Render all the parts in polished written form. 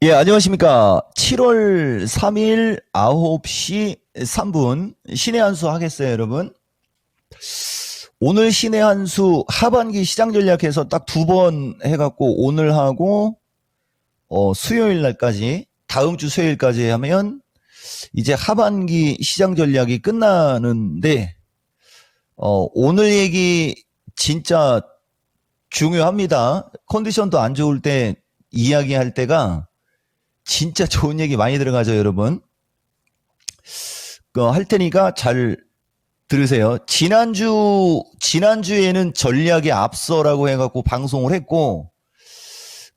예, 안녕하십니까. 7월 3일 9시 3분 신의 한 수 하겠어요, 여러분. 오늘 신의 한 수 하반기 시장 전략해서 딱 두 번 해갖고 오늘 하고 수요일 날까지, 다음 주 수요일까지 하면 이제 하반기 시장 전략이 끝나는데 오늘 얘기 진짜 중요합니다. 컨디션도 안 좋을 때 이야기할 때가 진짜 좋은 얘기 많이 들어가죠, 여러분. 할 테니까 잘 들으세요. 지난주에는 전략에 앞서라고 해갖고 방송을 했고,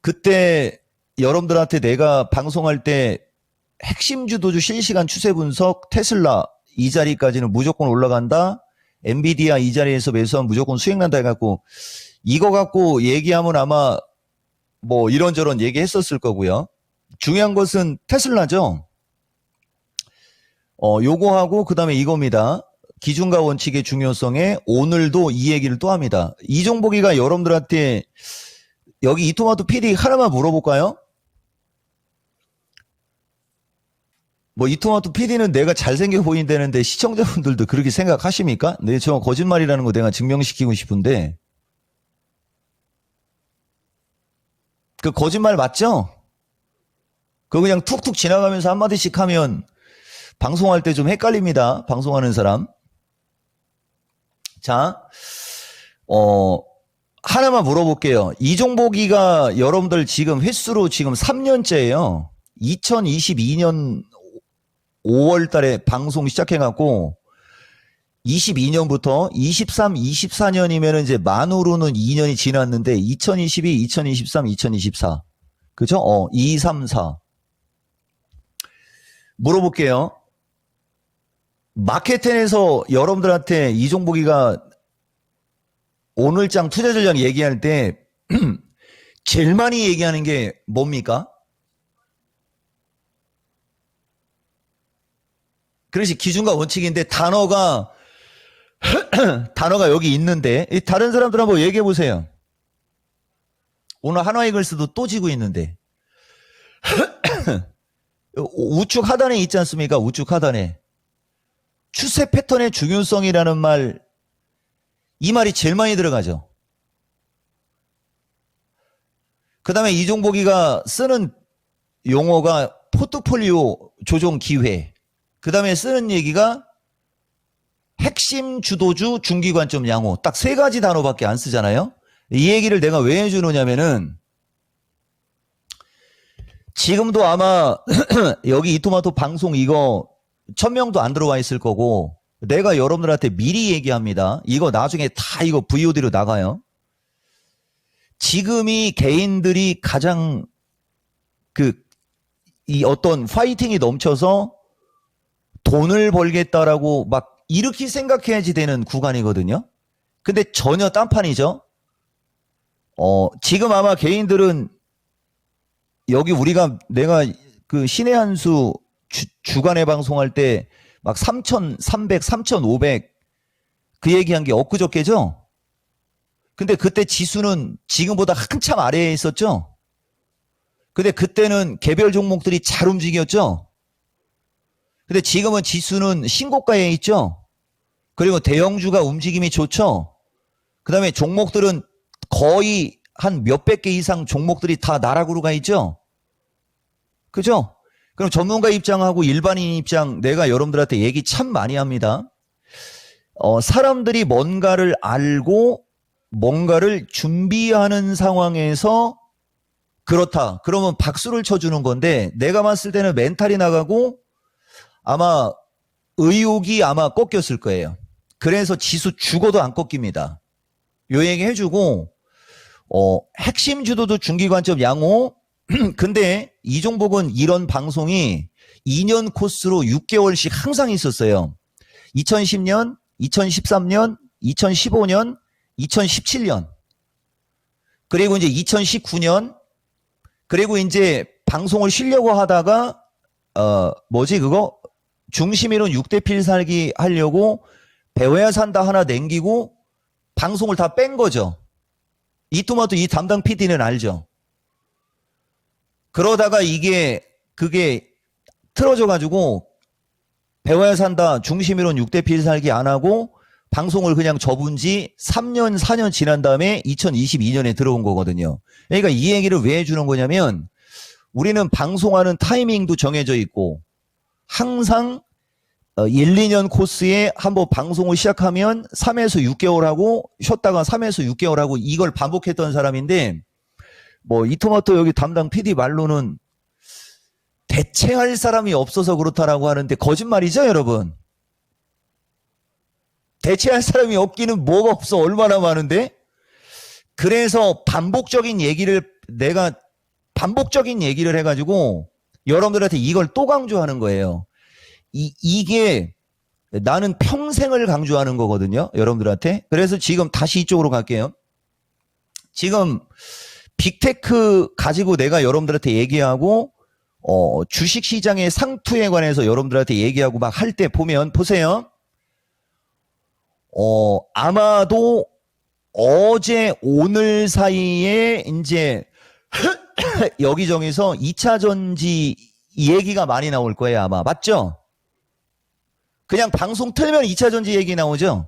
그때 여러분들한테 내가 방송할 때 핵심 주도주 실시간 추세 분석, 테슬라 이 자리까지는 무조건 올라간다, 엔비디아 이 자리에서 매수하면 무조건 수익 난다 해갖고, 이거 갖고 얘기하면 아마 뭐 이런저런 얘기했었을 거고요. 중요한 것은 테슬라죠. 요거하고 그 다음에 이겁니다. 기준과 원칙의 중요성에 오늘도 이 얘기를 또 합니다. 이종복이가 여러분들한테 여기 이토마토 PD 하나만 물어볼까요? 뭐 이토마토 PD는 내가 잘생겨 보인다는데 시청자분들도 그렇게 생각하십니까? 네, 저 거짓말이라는 거 내가 증명시키고 싶은데 그 거짓말 맞죠? 그거 그냥 툭툭 지나가면서 한마디씩 하면 방송할 때 좀 헷갈립니다. 방송하는 사람. 자, 하나만 물어볼게요. 이종복이가 여러분들 지금 횟수로 지금 3년째예요. 2022년 5월 달에 방송 시작해갖고 22년부터 23, 24년이면 이제 만으로는 2년이 지났는데 2022, 2023, 2024. 그죠? 2, 3, 4. 물어볼게요. 마켓텐에서 여러분들한테 이종복이가 오늘장 투자 전략 얘기할 때 제일 많이 얘기하는 게 뭡니까? 그것이 기준과 원칙인데 단어가 여기 있는데 다른 사람들 한번 얘기해 보세요. 오늘 한화이글스도 또 지고 있는데 우측 하단에 있지 않습니까? 우측 하단에 추세 패턴의 중요성이라는 말, 이 말이 제일 많이 들어가죠. 그 다음에 이종복이가 쓰는 용어가 포트폴리오 조정 기회, 그 다음에 쓰는 얘기가 핵심 주도주 중기 관점 양호, 딱 세 가지 단어밖에 안 쓰잖아요. 이 얘기를 내가 왜 해주느냐면은 지금도 아마 여기 이토마토 방송 이거 1000명도 안 들어와 있을 거고 내가 여러분들한테 미리 얘기합니다. 이거 나중에 다 이거 VOD로 나가요. 지금이 개인들이 가장 이 어떤 파이팅이 넘쳐서 돈을 벌겠다라고 막 이렇게 생각해야지 되는 구간이거든요. 근데 전혀 딴판이죠. 지금 아마 개인들은 여기 내가 그 신의 한 수 주간에 방송할 때 막 3,300, 3,500 그 얘기한 게 엊그저께죠? 근데 그때 지수는 지금보다 한참 아래에 있었죠? 근데 그때는 개별 종목들이 잘 움직였죠? 근데 지금은 지수는 신고가에 있죠? 그리고 대형주가 움직임이 좋죠? 그 다음에 종목들은 거의 한 몇백 개 이상 종목들이 다 나락으로 가 있죠? 그죠? 그럼 전문가 입장하고 일반인 입장 내가 여러분들한테 얘기 참 많이 합니다. 사람들이 뭔가를 알고 뭔가를 준비하는 상황에서 그렇다. 그러면 박수를 쳐주는 건데 내가 봤을 때는 멘탈이 나가고 아마 의욕이 아마 꺾였을 거예요. 그래서 지수 죽어도 안 꺾입니다. 요 얘기 해주고 핵심 주도도 중기관점 양호. 근데 이종복은 이런 방송이 2년 코스로 6개월씩 항상 있었어요. 2010년, 2013년, 2015년, 2017년. 그리고 이제 2019년. 그리고 이제 방송을 쉬려고 하다가 중심이론 6대 필살기 하려고 배워야 산다 하나 남기고 방송을 다 뺀 거죠. 이토마토 이 담당 PD는 알죠. 그러다가 그게 틀어져가지고 배워야 산다 중심이론 6대 필살기 안 하고 방송을 그냥 접은 지 3년, 4년 지난 다음에 2022년에 들어온 거거든요. 그러니까 이 얘기를 왜 해주는 거냐면 우리는 방송하는 타이밍도 정해져 있고 항상 1, 2년 코스에 한번 방송을 시작하면 3에서 6개월 하고 쉬었다가 3에서 6개월 하고 이걸 반복했던 사람인데 뭐 이토마토 여기 담당 PD 말로는 대체할 사람이 없어서 그렇다라고 하는데 거짓말이죠, 여러분? 대체할 사람이 없기는 뭐가 없어. 얼마나 많은데? 그래서 내가 반복적인 얘기를 해가지고 여러분들한테 이걸 또 강조하는 거예요. 이게 나는 평생을 강조하는 거거든요, 여러분들한테. 그래서 지금 다시 이쪽으로 갈게요. 지금 빅테크 가지고 내가 여러분들한테 얘기하고 주식시장의 상투에 관해서 여러분들한테 얘기하고 막 할 때 보면 보세요. 아마도 어제 오늘 사이에 이제 여기저기서 2차 전지 얘기가 많이 나올 거예요, 아마. 맞죠? 그냥 방송 틀면 2차 전지 얘기 나오죠?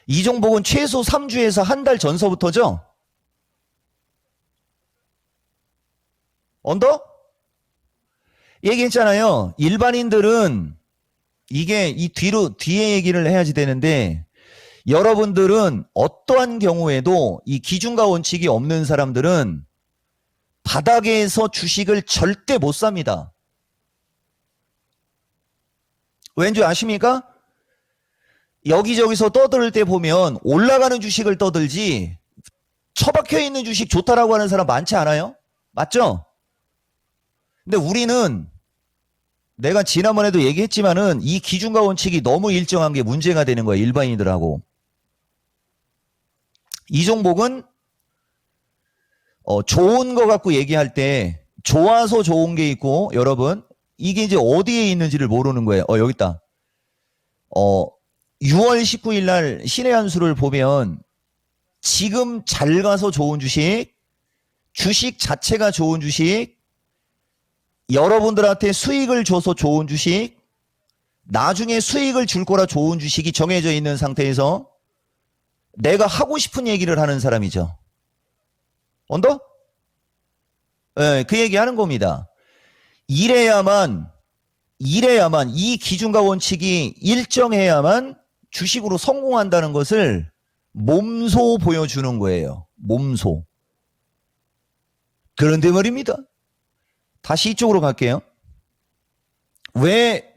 이 종목은 최소 3주에서 한 달 전서부터죠? 언더? 얘기했잖아요. 일반인들은 이게 뒤에 얘기를 해야지 되는데 여러분들은 어떠한 경우에도 이 기준과 원칙이 없는 사람들은 바닥에서 주식을 절대 못 삽니다. 왠지 아십니까? 여기저기서 떠들 때 보면 올라가는 주식을 떠들지 처박혀 있는 주식 좋다라고 하는 사람 많지 않아요? 맞죠? 근데 우리는 내가 지난번에도 얘기했지만은 이 기준과 원칙이 너무 일정한 게 문제가 되는 거야, 일반인들하고. 이 종목은 좋은 거 갖고 얘기할 때 좋아서 좋은 게 있고 여러분 이게 이제 어디에 있는지를 모르는 거예요. 여기 있다. 6월 19일 날 신의 한 수를 보면 지금 잘 가서 좋은 주식 자체가 좋은 주식, 여러분들한테 수익을 줘서 좋은 주식, 나중에 수익을 줄 거라 좋은 주식이 정해져 있는 상태에서 내가 하고 싶은 얘기를 하는 사람이죠. 언더? 네, 그 얘기 하는 겁니다. 이래야만 이 기준과 원칙이 일정해야만 주식으로 성공한다는 것을 몸소 보여주는 거예요. 몸소. 그런데 말입니다. 다시 이쪽으로 갈게요. 왜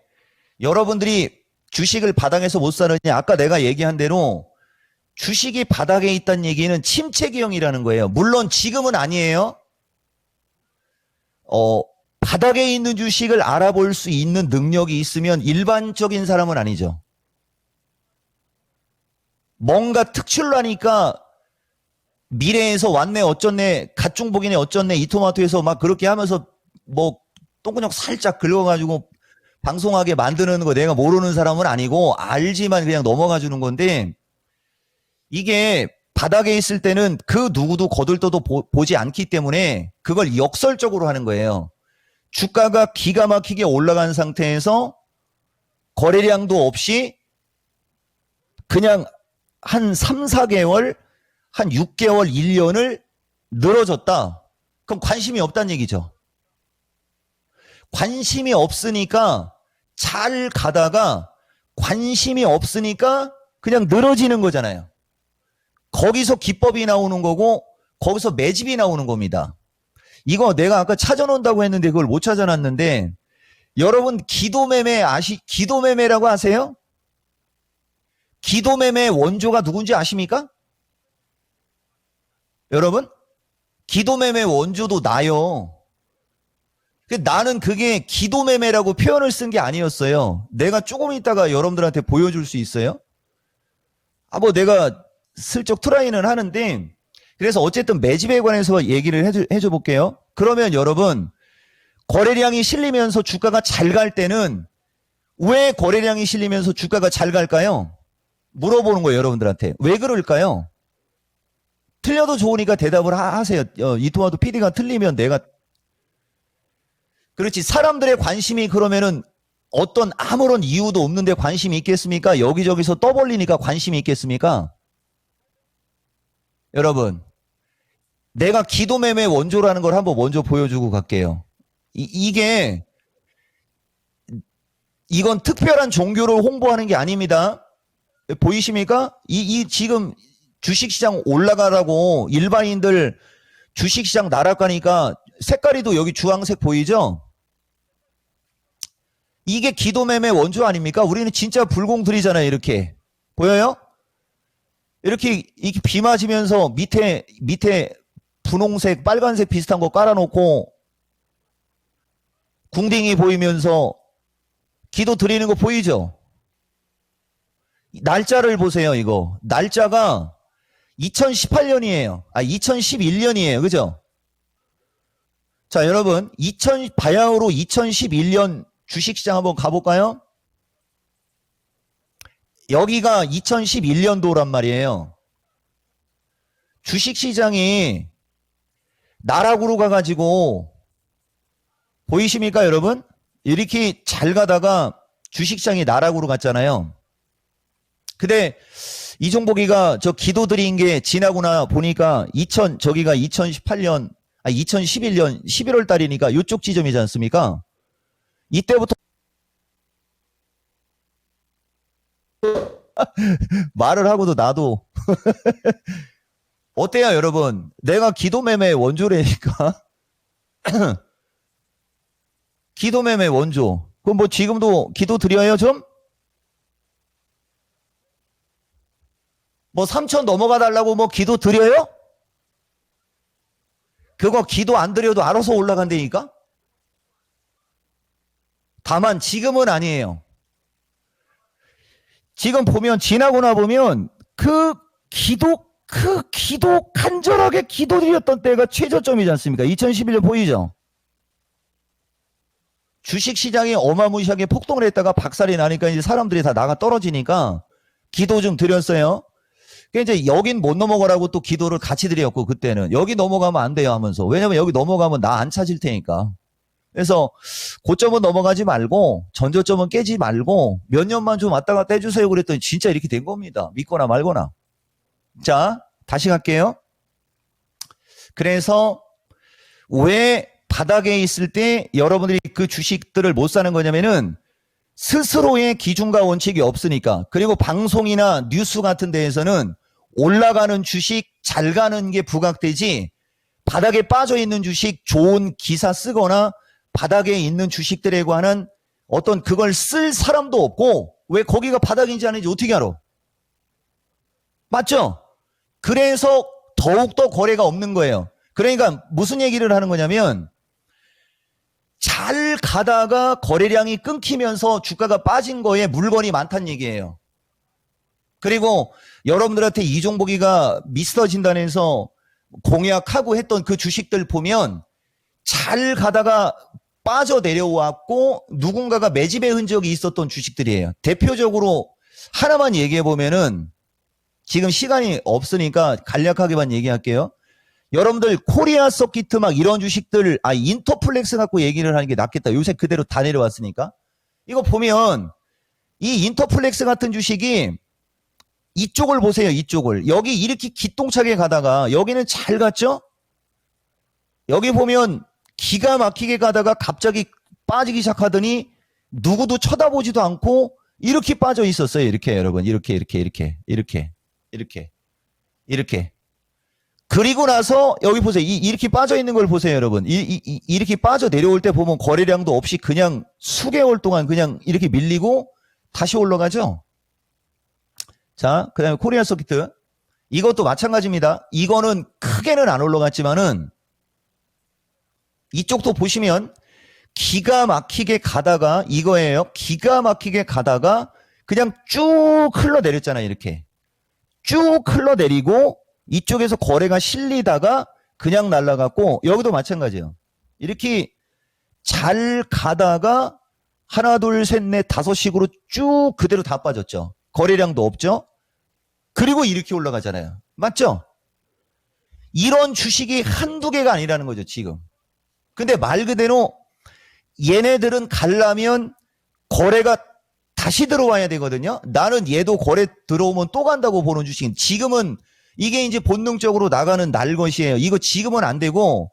여러분들이 주식을 바닥에서 못 사느냐? 아까 내가 얘기한 대로 주식이 바닥에 있다는 얘기는 침체기형이라는 거예요. 물론 지금은 아니에요. 바닥에 있는 주식을 알아볼 수 있는 능력이 있으면 일반적인 사람은 아니죠. 뭔가 특출나니까 미래에서 왔네 어쩌네 갓중복이네 어쩌네 이토마토에서 막 그렇게 하면서 뭐 똥구녕 살짝 긁어가지고 방송하게 만드는 거 내가 모르는 사람은 아니고 알지만 그냥 넘어가 주는 건데 이게 바닥에 있을 때는 그 누구도 거들떠도 보지 않기 때문에 그걸 역설적으로 하는 거예요. 주가가 기가 막히게 올라간 상태에서 거래량도 없이 그냥 한 3, 4개월, 한 6개월, 1년을 늘어졌다. 그럼 관심이 없다는 얘기죠. 관심이 없으니까 잘 가다가 관심이 없으니까 그냥 늘어지는 거잖아요. 거기서 기법이 나오는 거고 거기서 매집이 나오는 겁니다. 이거 내가 아까 찾아놓는다고 했는데 그걸 못 찾아놨는데 여러분 기도매매라고 아세요? 기도매매 원조가 누군지 아십니까? 여러분? 기도매매 원조도 나요. 나는 그게 기도매매라고 표현을 쓴 게 아니었어요. 내가 조금 있다가 여러분들한테 보여줄 수 있어요? 뭐 내가 슬쩍 트라이는 하는데 그래서 어쨌든 매집에 관해서 얘기를 해줘 볼게요. 그러면 여러분 거래량이 실리면서 주가가 잘 갈 때는 왜 거래량이 실리면서 주가가 잘 갈까요? 물어보는 거예요, 여러분들한테. 왜 그럴까요? 틀려도 좋으니까 대답을 하세요. 이토마토 PD가 틀리면 내가. 그렇지. 사람들의 관심이 그러면은 어떤 아무런 이유도 없는데 관심이 있겠습니까? 여기저기서 떠벌리니까 관심이 있겠습니까? 여러분, 내가 기도매매 원조라는 걸 한번 먼저 보여주고 갈게요. 이건 특별한 종교를 홍보하는 게 아닙니다. 보이십니까? 지금 주식시장 올라가라고 일반인들 주식시장 날아가니까 색깔이도 여기 주황색 보이죠? 이게 기도매매 원조 아닙니까? 우리는 진짜 불공들이잖아요. 이렇게 보여요? 이렇게 비 맞으면서 밑에 분홍색 빨간색 비슷한 거 깔아놓고 궁딩이 보이면서 기도 드리는 거 보이죠? 날짜를 보세요. 이거 날짜가 2018년이에요. 2011년이에요. 그죠? 자, 여러분 바야흐로 2011년 주식시장 한번 가볼까요? 여기가 2011년도란 말이에요. 주식시장이 나락으로 가가지고 보이십니까 여러분? 이렇게 잘 가다가 주식시장이 나락으로 갔잖아요. 근데 이종복이가 저 기도 드린 게 지나고나 보니까 저기가 2011년 11월 달이니까 이쪽 지점이지 않습니까? 이때부터 말을 하고도 나도 어때요 여러분? 내가 기도매매 원조라니까. 기도매매 원조. 그럼 뭐 지금도 기도 드려요 좀? 뭐 3천 넘어가 달라고 뭐 기도 드려요? 그거 기도 안 드려도 알아서 올라간다니까? 다만 지금은 아니에요. 지금 보면 지나고나 보면 그 기도 간절하게 기도드렸던 때가 최저점이지 않습니까? 2011년 보이죠? 주식시장이 어마무시하게 폭등을 했다가 박살이 나니까 이제 사람들이 다 나가 떨어지니까 기도 좀 드렸어요. 그러니까 이제 여긴 못 넘어가라고 또 기도를 같이 드렸고 그때는 여기 넘어가면 안 돼요 하면서. 왜냐면 여기 넘어가면 나 안 찾을 테니까. 그래서 고점은 넘어가지 말고 전저점은 깨지 말고 몇 년만 좀 왔다 갔다 해주세요 그랬더니 진짜 이렇게 된 겁니다. 믿거나 말거나. 자, 다시 갈게요. 그래서 왜 바닥에 있을 때 여러분들이 그 주식들을 못 사는 거냐면은 스스로의 기준과 원칙이 없으니까. 그리고 방송이나 뉴스 같은 데에서는 올라가는 주식 잘 가는 게 부각되지 바닥에 빠져 있는 주식 좋은 기사 쓰거나 바닥에 있는 주식들에 관한 어떤 그걸 쓸 사람도 없고 왜 거기가 바닥인지 아닌지 어떻게 알아? 맞죠? 그래서 더욱더 거래가 없는 거예요. 그러니까 무슨 얘기를 하는 거냐면 잘 가다가 거래량이 끊기면서 주가가 빠진 거에 물건이 많다는 얘기예요. 그리고 여러분들한테 이종복이가 미스터 진단에서 공약하고 했던 그 주식들 보면 잘 가다가 빠져 내려왔고 누군가가 매집의 흔적이 있었던 주식들이에요. 대표적으로 하나만 얘기해 보면은 지금 시간이 없으니까 간략하게만 얘기할게요. 여러분들 코리아 서키트 막 이런 주식들 인터플렉스 갖고 얘기를 하는 게 낫겠다. 요새 그대로 다 내려왔으니까. 이거 보면 이 인터플렉스 같은 주식이 이쪽을 보세요. 이쪽을. 여기 이렇게 기똥차게 가다가 여기는 잘 갔죠? 여기 보면 기가 막히게 가다가 갑자기 빠지기 시작하더니 누구도 쳐다보지도 않고 이렇게 빠져 있었어요. 이렇게 여러분. 이렇게. 그리고 나서 여기 보세요. 이렇게 빠져 있는 걸 보세요, 여러분. 이렇게 빠져 내려올 때 보면 거래량도 없이 그냥 수개월 동안 그냥 이렇게 밀리고 다시 올라가죠. 자, 그 다음에 코리아 서키트. 이것도 마찬가지입니다. 이거는 크게는 안 올라갔지만은 이쪽도 보시면 기가 막히게 가다가 이거예요. 기가 막히게 가다가 그냥 쭉 흘러내렸잖아요. 이렇게. 쭉 흘러내리고 이쪽에서 거래가 실리다가 그냥 날아갔고 여기도 마찬가지예요. 이렇게 잘 가다가 하나 둘 셋 넷 다섯 식으로 쭉 그대로 다 빠졌죠. 거래량도 없죠. 그리고 이렇게 올라가잖아요. 맞죠? 이런 주식이 한두 개가 아니라는 거죠, 지금. 근데 말 그대로 얘네들은 가려면 거래가 다시 들어와야 되거든요. 나는 얘도 거래 들어오면 또 간다고 보는 주식인. 지금은 이게 이제 본능적으로 나가는 날 것이에요. 이거 지금은 안 되고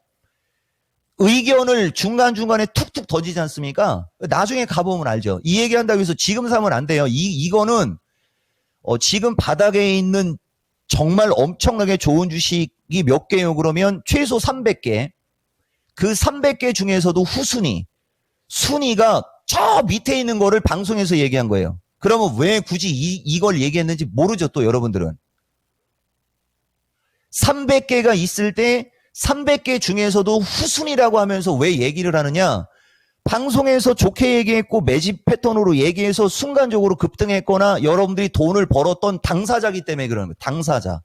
의견을 중간중간에 툭툭 던지지 않습니까? 나중에 가보면 알죠. 이 얘기한다고 해서 지금 사면 안 돼요. 이거는 지금 바닥에 있는 정말 엄청나게 좋은 주식이 몇 개요? 그러면 최소 300개. 그 300개 중에서도 순위가 저 밑에 있는 거를 방송에서 얘기한 거예요. 그러면 왜 굳이 이걸 얘기했는지 모르죠, 또 여러분들은. 300개가 있을 때 300개 중에서도 후순위라고 하면서 왜 얘기를 하느냐? 방송에서 좋게 얘기했고 매집 패턴으로 얘기해서 순간적으로 급등했거나 여러분들이 돈을 벌었던 당사자기 때문에 그러는 거예요. 당사자.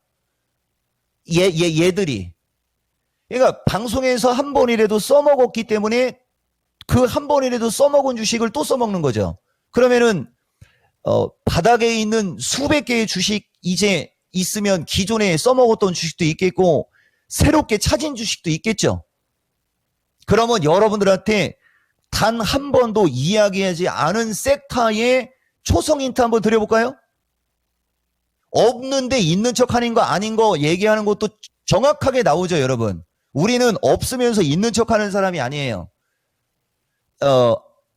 얘들이. 그러니까 방송에서 한 번이라도 써먹었기 때문에 그 한 번이라도 써먹은 주식을 또 써먹는 거죠. 그러면은 바닥에 있는 수백 개의 주식 이제 있으면 기존에 써먹었던 주식도 있겠고 새롭게 찾은 주식도 있겠죠. 그러면 여러분들한테 단 한 번도 이야기하지 않은 섹터의 초성 힌트 한번 드려볼까요? 없는데 있는 척 하는 거 아닌 거 얘기하는 것도 정확하게 나오죠, 여러분. 우리는 없으면서 있는 척 하는 사람이 아니에요.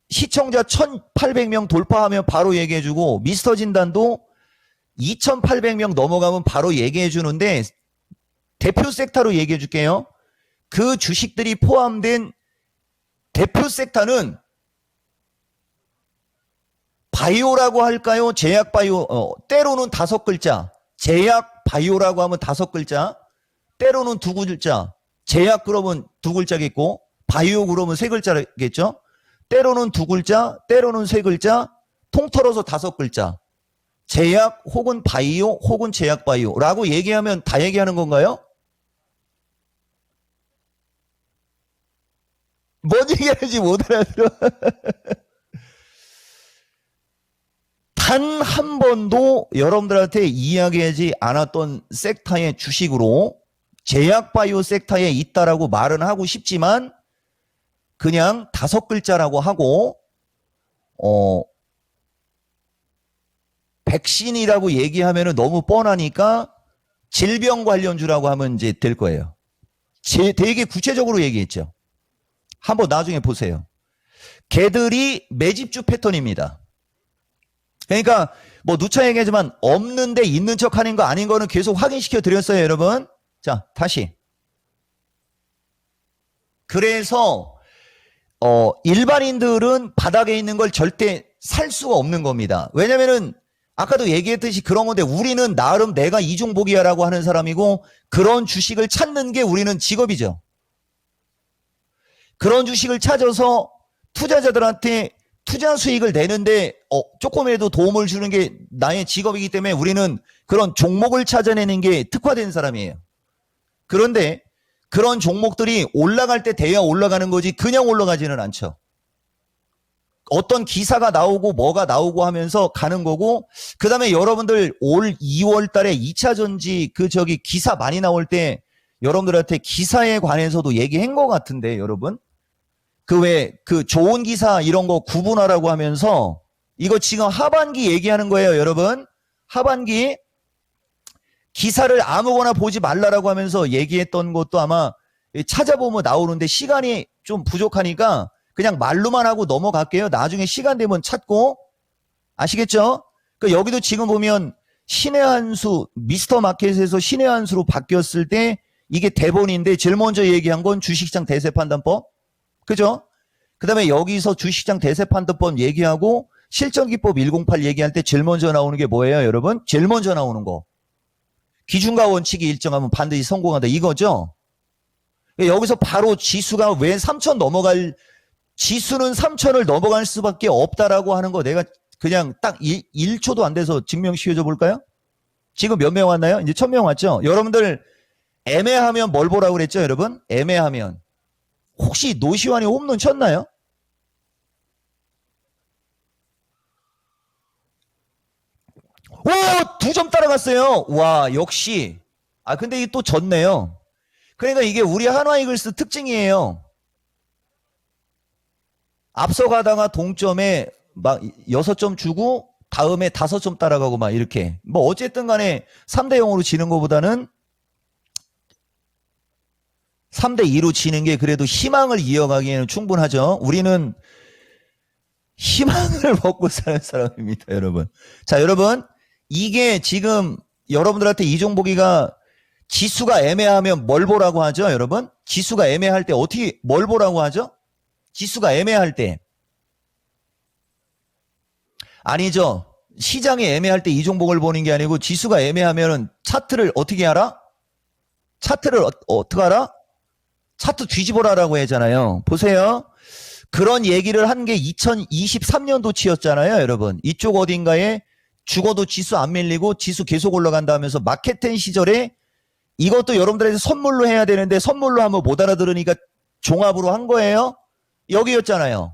시청자 1800명 돌파하면 바로 얘기해주고 미스터 진단도 2800명 넘어가면 바로 얘기해주는데 대표 섹터로 얘기해줄게요. 그 주식들이 포함된 대표 섹터는 바이오라고 할까요? 제약 바이오, 때로는 5글자. 제약 바이오라고 하면 5글자. 때로는 2글자. 제약 그러면 2글자겠고, 바이오 그러면 3글자겠죠? 때로는 2글자, 때로는 3글자, 통틀어서 5글자. 제약 혹은 바이오 혹은 제약 바이오라고 얘기하면 다 얘기하는 건가요? 뭔 얘기하는지 못 알아들어. 단 한 번도 여러분들한테 이야기하지 않았던 섹터의 주식으로 제약 바이오 섹터에 있다라고 말은 하고 싶지만 그냥 5글자라고 하고 백신이라고 얘기하면 너무 뻔하니까 질병 관련주라고 하면 이제 될 거예요. 되게 구체적으로 얘기했죠. 한번 나중에 보세요. 걔들이 매집주 패턴입니다. 그러니까 뭐 누차 얘기하지만 없는데 있는 척 하는 거 아닌 거는 계속 확인시켜 드렸어요, 여러분. 자, 다시. 그래서 일반인들은 바닥에 있는 걸 절대 살 수가 없는 겁니다. 왜냐면은 아까도 얘기했듯이 그런 건데 우리는 나름 내가 이중복이야라고 하는 사람이고 그런 주식을 찾는 게 우리는 직업이죠. 그런 주식을 찾아서 투자자들한테 투자 수익을 내는데 조금이라도 도움을 주는 게 나의 직업이기 때문에 우리는 그런 종목을 찾아내는 게 특화된 사람이에요. 그런데 그런 종목들이 올라갈 때 돼야 올라가는 거지 그냥 올라가지는 않죠. 어떤 기사가 나오고 뭐가 나오고 하면서 가는 거고 그 다음에 여러분들 올 2월 달에 2차 전지 기사 많이 나올 때 여러분들한테 기사에 관해서도 얘기한 것 같은데 여러분 그 좋은 기사 이런 거 구분하라고 하면서 이거 지금 하반기 얘기하는 거예요, 여러분. 하반기 기사를 아무거나 보지 말라라고 하면서 얘기했던 것도 아마 찾아보면 나오는데 시간이 좀 부족하니까 그냥 말로만 하고 넘어갈게요. 나중에 시간 되면 찾고 아시겠죠? 그러니까 여기도 지금 보면 신의 한수 미스터 마켓에서 신의 한수로 바뀌었을 때 이게 대본인데 제일 먼저 얘기한 건 주식시장 대세판단법. 그죠? 그 다음에 여기서 주식시장 대세판단법 얘기하고 실전기법 108 얘기할 때 제일 먼저 나오는 게 뭐예요, 여러분? 제일 먼저 나오는 거. 기준과 원칙이 일정하면 반드시 성공한다. 이거죠? 여기서 바로 지수가 왜 3천 넘어갈, 지수는 3천을 넘어갈 수밖에 없다라고 하는 거 내가 그냥 딱 1초도 안 돼서 증명시켜줘 볼까요? 지금 몇 명 왔나요? 이제 1000명 왔죠? 여러분들 애매하면 뭘 보라고 그랬죠, 여러분? 애매하면. 혹시 노시환이 홈런 쳤나요? 오! 2점 따라갔어요. 와, 역시. 근데 이게 또 졌네요. 그러니까 이게 우리 한화이글스 특징이에요. 앞서가다가 동점에 막 6점 주고 다음에 5점 따라가고 막 이렇게. 뭐 어쨌든 간에 3대 0으로 지는 것보다는 3대 2로 지는 게 그래도 희망을 이어가기에는 충분하죠. 우리는 희망을 먹고 사는 사람입니다, 여러분. 자, 여러분. 이게 지금 여러분들한테 이종복이가 지수가 애매하면 뭘 보라고 하죠, 여러분? 지수가 애매할 때 어떻게, 뭘 보라고 하죠? 지수가 애매할 때. 아니죠. 시장이 애매할 때 이종복을 보는 게 아니고 지수가 애매하면은 차트를 어떻게 알아? 차트를 어떻게 알아? 차트 뒤집어라라고 하잖아요. 보세요. 그런 얘기를 한 게 2023년도치였잖아요, 여러분. 이쪽 어딘가에 죽어도 지수 안 밀리고 지수 계속 올라간다 하면서 마켓텐 시절에 이것도 여러분들한테 선물로 해야 되는데 선물로 하면 못 알아들으니까 종합으로 한 거예요. 여기였잖아요.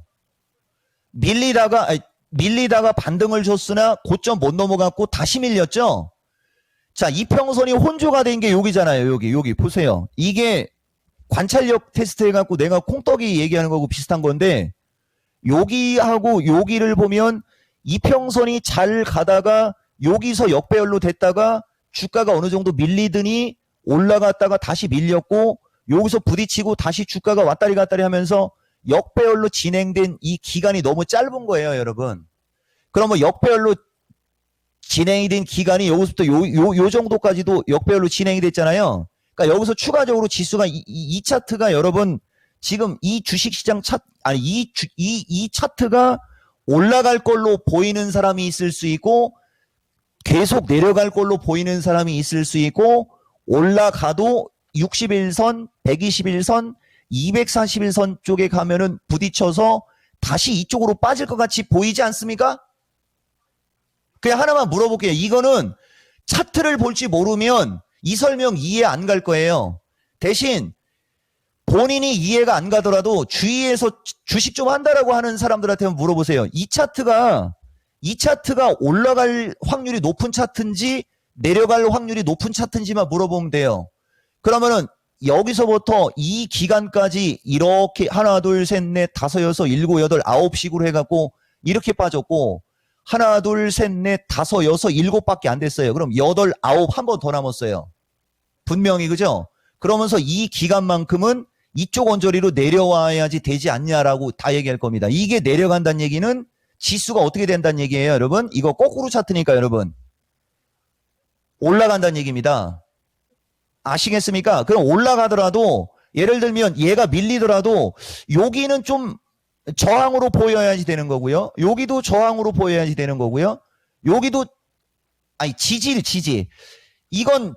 밀리다가 반등을 줬으나 고점 못 넘어갔고 다시 밀렸죠. 자, 이평선이 혼조가 된 게 여기잖아요. 여기 보세요. 이게 관찰력 테스트 해갖고 내가 콩떡이 얘기하는 거고 비슷한 건데 여기하고 여기를 보면 이평선이 잘 가다가 여기서 역배열로 됐다가 주가가 어느 정도 밀리더니 올라갔다가 다시 밀렸고 여기서 부딪히고 다시 주가가 왔다리 갔다리 하면서 역배열로 진행된 이 기간이 너무 짧은 거예요, 여러분. 그러면 역배열로 진행이 된 기간이 여기서부터 요 정도까지도 역배열로 진행이 됐잖아요. 그러니까 여기서 추가적으로 지수가 이 차트가 여러분 지금 이 주식시장 이 차트가 올라갈 걸로 보이는 사람이 있을 수 있고 계속 내려갈 걸로 보이는 사람이 있을 수 있고 올라가도 61선, 121선, 241선 쪽에 가면은 부딪혀서 다시 이쪽으로 빠질 것 같이 보이지 않습니까? 그냥 하나만 물어볼게요. 이거는 차트를 볼지 모르면 이 설명 이해 안 갈 거예요. 대신 본인이 이해가 안 가더라도 주위에서 주식 좀 한다라고 하는 사람들한테 물어보세요. 이 차트가 올라갈 확률이 높은 차트인지 내려갈 확률이 높은 차트인지만 물어보면 돼요. 그러면은 여기서부터 이 기간까지 이렇게 하나, 둘, 셋, 넷, 다섯, 여섯, 일곱, 여덟, 아홉 식으로 해갖고 이렇게 빠졌고 하나, 둘, 셋, 넷, 다섯, 여섯, 일곱밖에 안 됐어요. 그럼 여덟, 아홉 한 번 더 남았어요. 분명히 그죠? 그러면서 이 기간만큼은 이쪽 언저리로 내려와야지 되지 않냐라고 다 얘기할 겁니다. 이게 내려간다는 얘기는 지수가 어떻게 된다는 얘기예요, 여러분? 이거 거꾸로 차트니까 여러분. 올라간다는 얘기입니다. 아시겠습니까? 그럼 올라가더라도 예를 들면 얘가 밀리더라도 여기는 좀 저항으로 보여야지 되는 거고요. 여기도 저항으로 보여야지 되는 거고요. 여기도 지지. 이건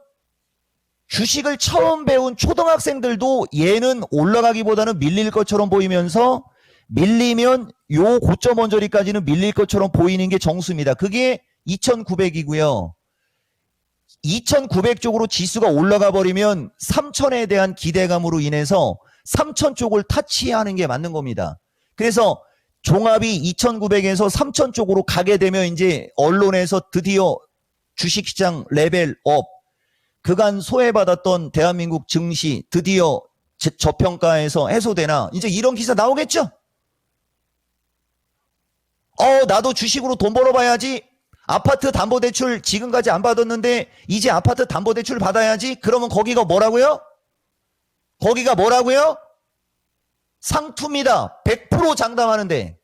주식을 처음 배운 초등학생들도 얘는 올라가기보다는 밀릴 것처럼 보이면서 밀리면 요 고점 언저리까지는 밀릴 것처럼 보이는 게 정수입니다. 그게 2900이고요. 2900 쪽으로 지수가 올라가 버리면 3000에 대한 기대감으로 인해서 3000 쪽을 타치하는 게 맞는 겁니다. 그래서 종합이 2900에서 3000 쪽으로 가게 되면 이제 언론에서 드디어 주식시장 레벨업 그간 소외받았던 대한민국 증시 드디어 저평가에서 해소되나 이제 이런 기사 나오겠죠? 나도 주식으로 돈 벌어봐야지. 아파트 담보대출 지금까지 안 받았는데 이제 아파트 담보대출 받아야지. 그러면 거기가 뭐라고요? 거기가 뭐라고요? 상투입니다. 100% 장담하는데.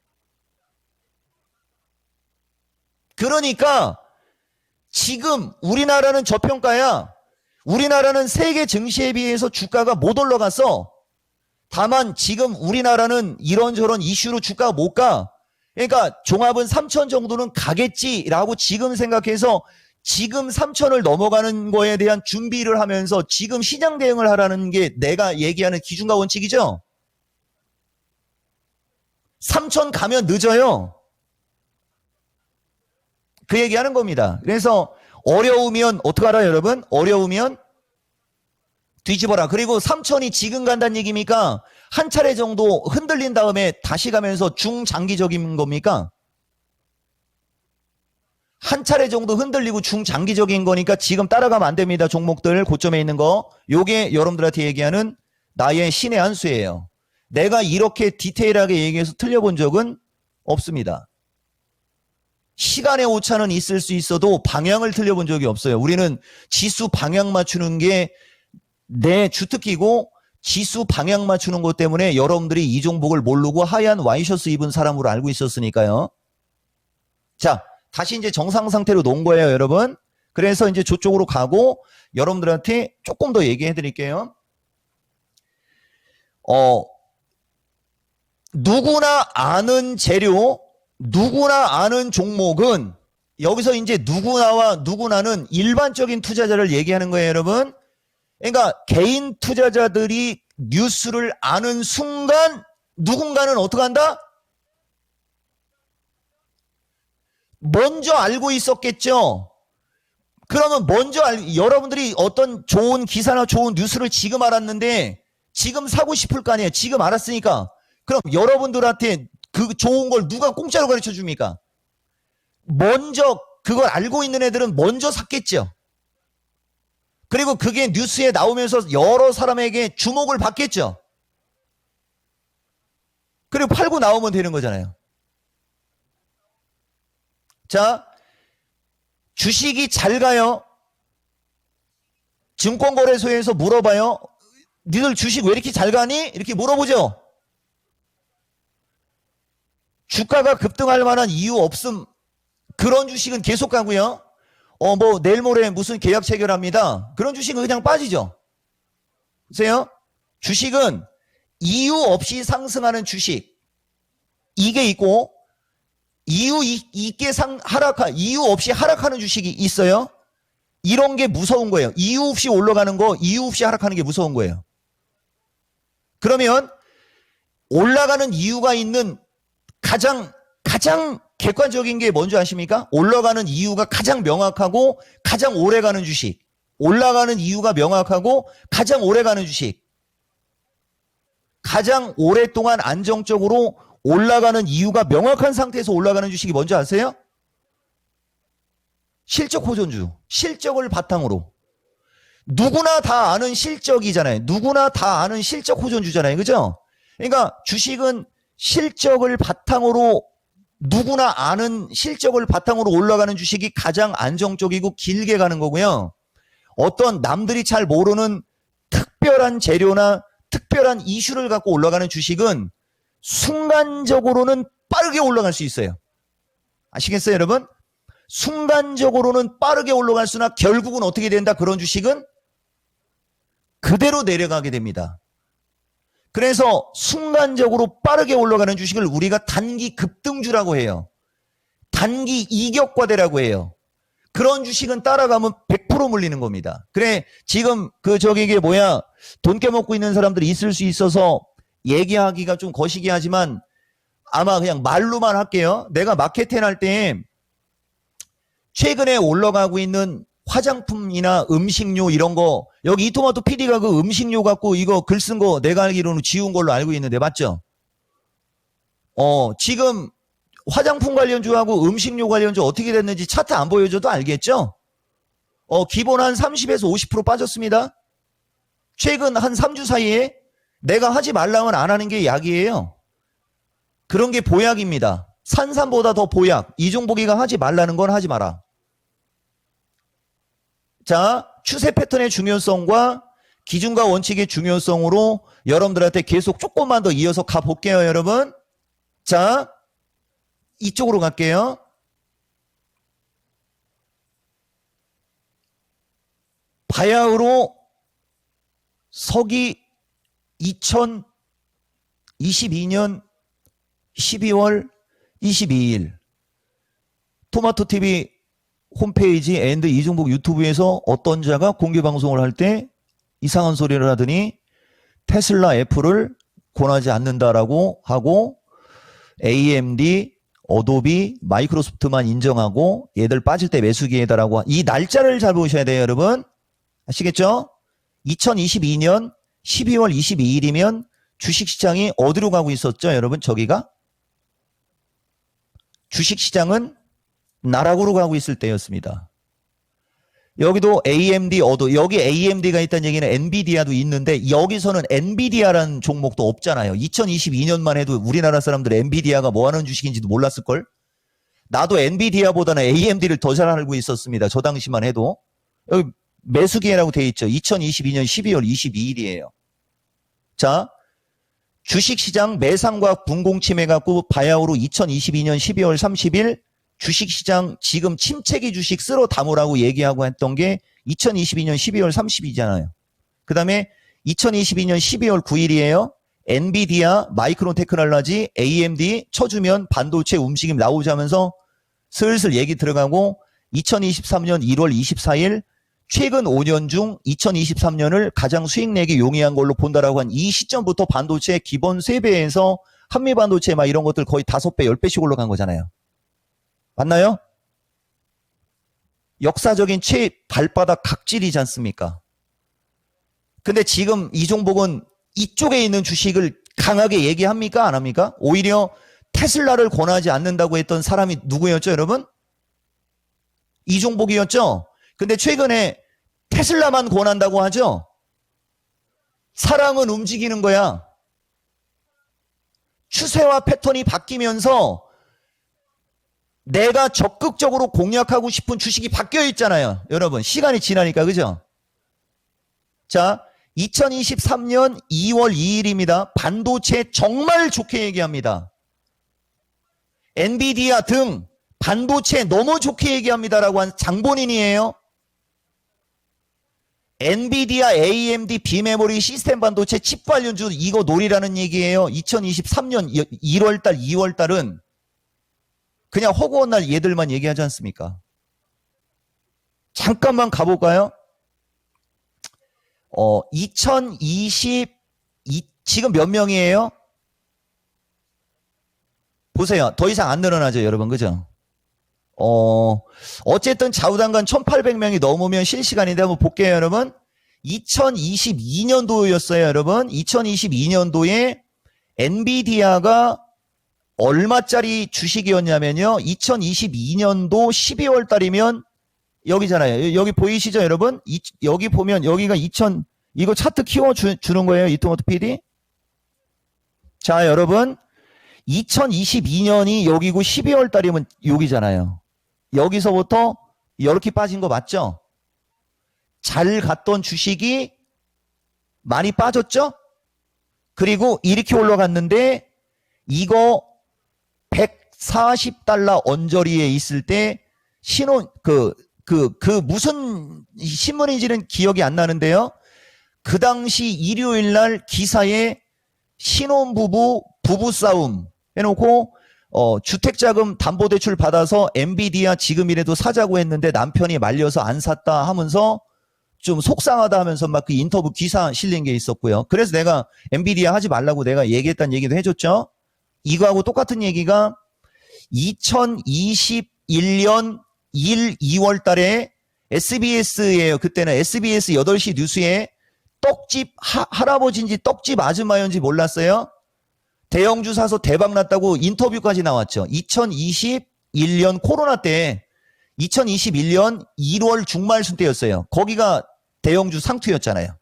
그러니까 지금 우리나라는 저평가야. 우리나라는 세계 증시에 비해서 주가가 못 올라갔어. 다만 지금 우리나라는 이런저런 이슈로 주가가 못 가. 그러니까 종합은 3000 정도는 가겠지라고 지금 생각해서 지금 3000을 넘어가는 거에 대한 준비를 하면서 지금 시장 대응을 하라는 게 내가 얘기하는 기준과 원칙이죠. 3000 가면 늦어요. 그 얘기하는 겁니다. 그래서 어려우면 어떡하라 여러분? 어려우면 뒤집어라. 그리고 3000이 지금 간다는 얘기입니까? 한 차례 정도 흔들린 다음에 다시 가면서 중장기적인 겁니까? 한 차례 정도 흔들리고 중장기적인 거니까 지금 따라가면 안 됩니다. 종목들 고점에 있는 거. 요게 여러분들한테 얘기하는 나의 신의 한 수예요. 내가 이렇게 디테일하게 얘기해서 틀려본 적은 없습니다. 시간의 오차는 있을 수 있어도 방향을 틀려본 적이 없어요. 우리는 지수 방향 맞추는 게 내 주특기고 지수 방향 맞추는 것 때문에 여러분들이 이 종목을 모르고 하얀 와이셔츠 입은 사람으로 알고 있었으니까요. 자, 다시 이제 정상 상태로 놓은 거예요, 여러분. 그래서 이제 저쪽으로 가고 여러분들한테 조금 더 얘기해 드릴게요. 누구나 아는 재료, 누구나 아는 종목은 여기서 이제 누구나와 누구나는 일반적인 투자자를 얘기하는 거예요, 여러분. 그러니까 개인 투자자들이 뉴스를 아는 순간 누군가는 어떻게 한다? 먼저 알고 있었겠죠. 그러면 먼저 여러분들이 어떤 좋은 기사나 좋은 뉴스를 지금 알았는데 지금 사고 싶을 거 아니에요. 지금 알았으니까. 그럼 여러분들한테 그 좋은 걸 누가 공짜로 가르쳐 줍니까? 먼저 그걸 알고 있는 애들은 먼저 샀겠죠. 그리고 그게 뉴스에 나오면서 여러 사람에게 주목을 받겠죠. 그리고 팔고 나오면 되는 거잖아요. 자, 주식이 잘 가요. 증권거래소에서 물어봐요. 니들 주식 왜 이렇게 잘 가니? 이렇게 물어보죠. 주가가 급등할 만한 이유 없음. 그런 주식은 계속 가고요. 뭐 내일 모레 무슨 계약 체결합니다. 그런 주식은 그냥 빠지죠. 보세요. 주식은 이유 없이 상승하는 주식. 이게 있고 이유 없이 하락하는 주식이 있어요. 이런 게 무서운 거예요. 이유 없이 올라가는 거, 이유 없이 하락하는 게 무서운 거예요. 그러면 올라가는 이유가 있는 가장 객관적인 게 뭔지 아십니까? 올라가는 이유가 가장 명확하고 가장 오래가는 주식. 올라가는 이유가 명확하고 가장 오래가는 주식. 가장 오랫동안 안정적으로 올라가는 이유가 명확한 상태에서 올라가는 주식이 뭔지 아세요? 실적 호전주. 실적을 바탕으로. 누구나 다 아는 실적이잖아요. 누구나 다 아는 실적 호전주잖아요. 그죠? 그러니까 주식은 실적을 바탕으로 누구나 아는 실적을 바탕으로 올라가는 주식이 가장 안정적이고 길게 가는 거고요. 어떤 남들이 잘 모르는 특별한 재료나 특별한 이슈를 갖고 올라가는 주식은 순간적으로는 빠르게 올라갈 수 있어요. 아시겠어요, 여러분? 순간적으로는 빠르게 올라갈 수나 결국은 어떻게 된다? 그런 주식은 그대로 내려가게 됩니다. 그래서 순간적으로 빠르게 올라가는 주식을 우리가 단기 급등주라고 해요. 단기 이격과대라고 해요. 그런 주식은 따라가면 100% 물리는 겁니다. 그래, 지금 이게 돈 깨먹고 있는 사람들이 있을 수 있어서 얘기하기가 좀 거시기 하지만 아마 그냥 말로만 할게요. 내가 마케팅 할 때 최근에 올라가고 있는 화장품이나 음식료 이런 거, 여기 이토마토 PD가 그 음식료 갖고 이거 글 쓴 거 내가 알기로는 지운 걸로 알고 있는데 맞죠? 지금 화장품 관련주하고 음식료 관련주 어떻게 됐는지 차트 안 보여줘도 알겠죠? 기본 한 30에서 50% 빠졌습니다. 최근 한 3주 사이에 내가 하지 말라면 안 하는 게 약이에요. 그런 게 보약입니다. 산삼보다 더 보약. 이종복이가 하지 말라는 건 하지 마라. 자, 추세 패턴의 중요성과 기준과 원칙의 중요성으로 여러분들한테 계속 조금만 더 이어서 가볼게요, 여러분. 자, 이쪽으로 갈게요. 바야흐로 서기 2022년 12월 22일 토마토TV 홈페이지 앤드 이종복 유튜브에서 어떤 자가 공개방송을 할 때 이상한 소리를 하더니 테슬라 애플을 권하지 않는다라고 하고 AMD, 어도비, 마이크로소프트만 인정하고 얘들 빠질 때 매수기회다라고 이 날짜를 잘 보셔야 돼요, 여러분. 아시겠죠? 2022년 12월 22일이면 주식시장이 어디로 가고 있었죠, 여러분? 저기가? 주식시장은 나락으로 가고 있을 때였습니다. 여기도 AMD 여기 AMD가 있다는 얘기는 엔비디아도 있는데 여기서는 엔비디아라는 종목도 없잖아요. 2022년만 해도 우리나라 사람들 엔비디아가 뭐 하는 주식인지도 몰랐을걸? 나도 엔비디아보다는 AMD를 더 잘 알고 있었습니다. 저 당시만 해도. 여기 매수기회라고 돼 있죠. 2022년 12월 22일이에요. 자, 주식시장 매상과 분공침해 갖고 바야흐로 2022년 12월 30일 주식시장 지금 침체기 주식 쓸어 담으라고 얘기하고 했던 게 2022년 12월 30일이잖아요. 그 다음에 2022년 12월 9일이에요. 엔비디아, 마이크론 테크놀로지, AMD 쳐주면 반도체 움직임 나오자면서 슬슬 얘기 들어가고 2023년 1월 24일 최근 5년 중 2023년을 가장 수익 내기 용이한 걸로 본다라고 한 이 시점부터 반도체 기본 3배에서 한미반도체 막 이런 것들 거의 5배, 10배씩 올라간 거잖아요. 맞나요? 역사적인 발바닥 각질이지 않습니까? 근데 지금 이종복은 이쪽에 있는 주식을 강하게 얘기합니까? 안 합니까? 오히려 테슬라를 권하지 않는다고 했던 사람이 누구였죠, 여러분? 이종복이었죠? 근데 최근에 테슬라만 권한다고 하죠? 사랑은 움직이는 거야. 추세와 패턴이 바뀌면서 내가 적극적으로 공략하고 싶은 주식이 바뀌어 있잖아요. 여러분, 시간이 지나니까, 그죠? 자, 2023년 2월 2일입니다. 반도체 정말 좋게 얘기합니다. 엔비디아 등 반도체 너무 좋게 얘기합니다라고 한 장본인이에요. 엔비디아, AMD, 비메모리, 시스템 반도체, 칩 관련주 이거 노리라는 얘기예요. 2023년 1월달, 2월달은 그냥 허구한 날 얘들만 얘기하지 않습니까? 잠깐만 가볼까요? 지금 몇 명이에요? 보세요. 더 이상 안 늘어나죠, 여러분. 그죠? 어쨌든 좌우단간 1800명이 넘으면 실시간인데 한번 볼게요, 여러분. 2022년도였어요, 여러분. 2022년도에 엔비디아가 얼마짜리 주식이었냐면요. 2022년도 12월 달이면 여기잖아요. 여기 보이시죠, 여러분? 여기 보면 여기가 이거 차트 키워주는 거예요, 이통호트 PD. 자, 여러분. 2022년이 여기고 12월 달이면 여기잖아요. 여기서부터 이렇게 빠진 거 맞죠? 잘 갔던 주식이 많이 빠졌죠? 그리고 이렇게 올라갔는데 이거 140달러 언저리에 있을 때 무슨 신문인지는 기억이 안 나는데요. 그 당시 일요일 날 기사에 신혼부부 부부싸움 해놓고 주택자금 담보대출 받아서 엔비디아 지금이라도 사자고 했는데 남편이 말려서 안 샀다 하면서 좀 속상하다 하면서 막 그 인터뷰 기사 실린 게 있었고요. 그래서 내가 엔비디아 하지 말라고 내가 얘기했다는 얘기도 해줬죠. 이거하고 똑같은 얘기가 2021년 2월 달에 SBS예요. 그때는 SBS 8시 뉴스에 떡집 할아버지인지 떡집 아줌마였는지 몰랐어요. 대형주 사서 대박 났다고 인터뷰까지 나왔죠. 2021년 코로나 때 2021년 1월 중말순 때였어요. 거기가 대형주 상투였잖아요.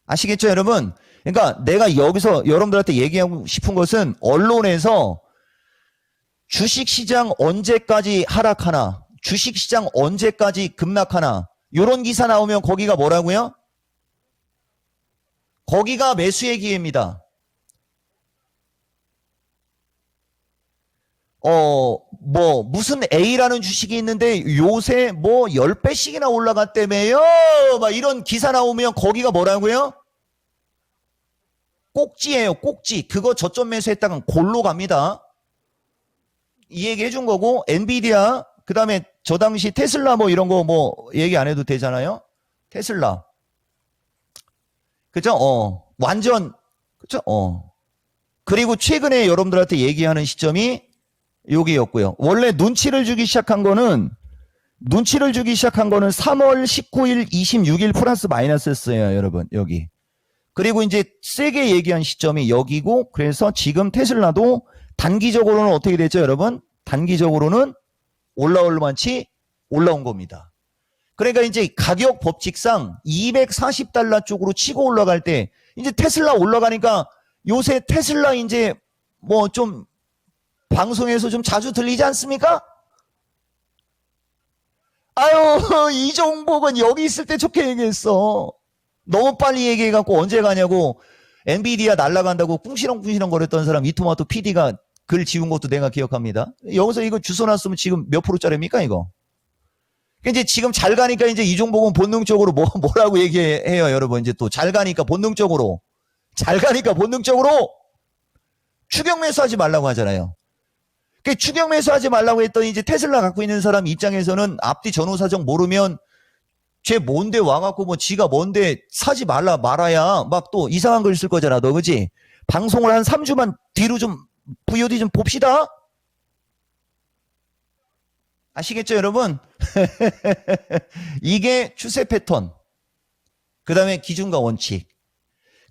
아시겠죠, 여러분? 그러니까 내가 여기서 여러분들한테 얘기하고 싶은 것은 언론에서 주식시장 언제까지 하락하나, 주식시장 언제까지 급락하나 이런 기사 나오면 거기가 뭐라고요? 거기가 매수의 기회입니다. 무슨 A라는 주식이 있는데 요새 10배씩이나 올라갔다며요? 막 이런 기사 나오면 거기가 뭐라고요? 꼭지예요, 꼭지. 그거 저점 매수했다간 골로 갑니다. 이 얘기 해준 거고, 엔비디아, 그 다음에 저 당시 테슬라 이런 거 얘기 안 해도 되잖아요? 테슬라. 그죠? 완전, 그죠? 그리고 최근에 여러분들한테 얘기하는 시점이 여기였고요. 원래 눈치를 주기 시작한 거는 3월 19일, 26일 플러스 마이너스였어요, 여러분. 여기. 그리고 이제 세게 얘기한 시점이 여기고, 그래서 지금 테슬라도 단기적으로는 어떻게 됐죠, 여러분? 단기적으로는 올라올 만치 올라온 겁니다. 그러니까 이제 가격 법칙상 240달러 쪽으로 치고 올라갈 때 이제 테슬라 올라가니까 요새 테슬라 이제 뭐 좀 방송에서 좀 자주 들리지 않습니까? 아유, 이종복은 여기 있을 때 좋게 얘기했어. 너무 빨리 얘기해갖고 언제 가냐고 엔비디아 날라간다고 꿍시렁꿍시렁 거렸던 사람 이토마토 PD가 글 지운 것도 내가 기억합니다. 여기서 이거 주워놨으면 지금 몇 프로짜리입니까 이거? 이제 지금 잘 가니까 이제 이종복은 본능적으로 뭐라고 얘기해요 여러분. 이제 또 잘 가니까 본능적으로 추격 매수하지 말라고 하잖아요. 추격 매수하지 말라고 했더니 이제 테슬라 갖고 있는 사람 입장에서는 앞뒤 전후 사정 모르면 쟤 뭔데 와갖고 뭐 지가 뭔데 사지 말아야 막 또 이상한 글 쓸 거잖아 너 그지? 방송을 한 3주만 뒤로 좀 VOD 좀 봅시다. 아시겠죠 여러분? 이게 추세 패턴 그 다음에 기준과 원칙.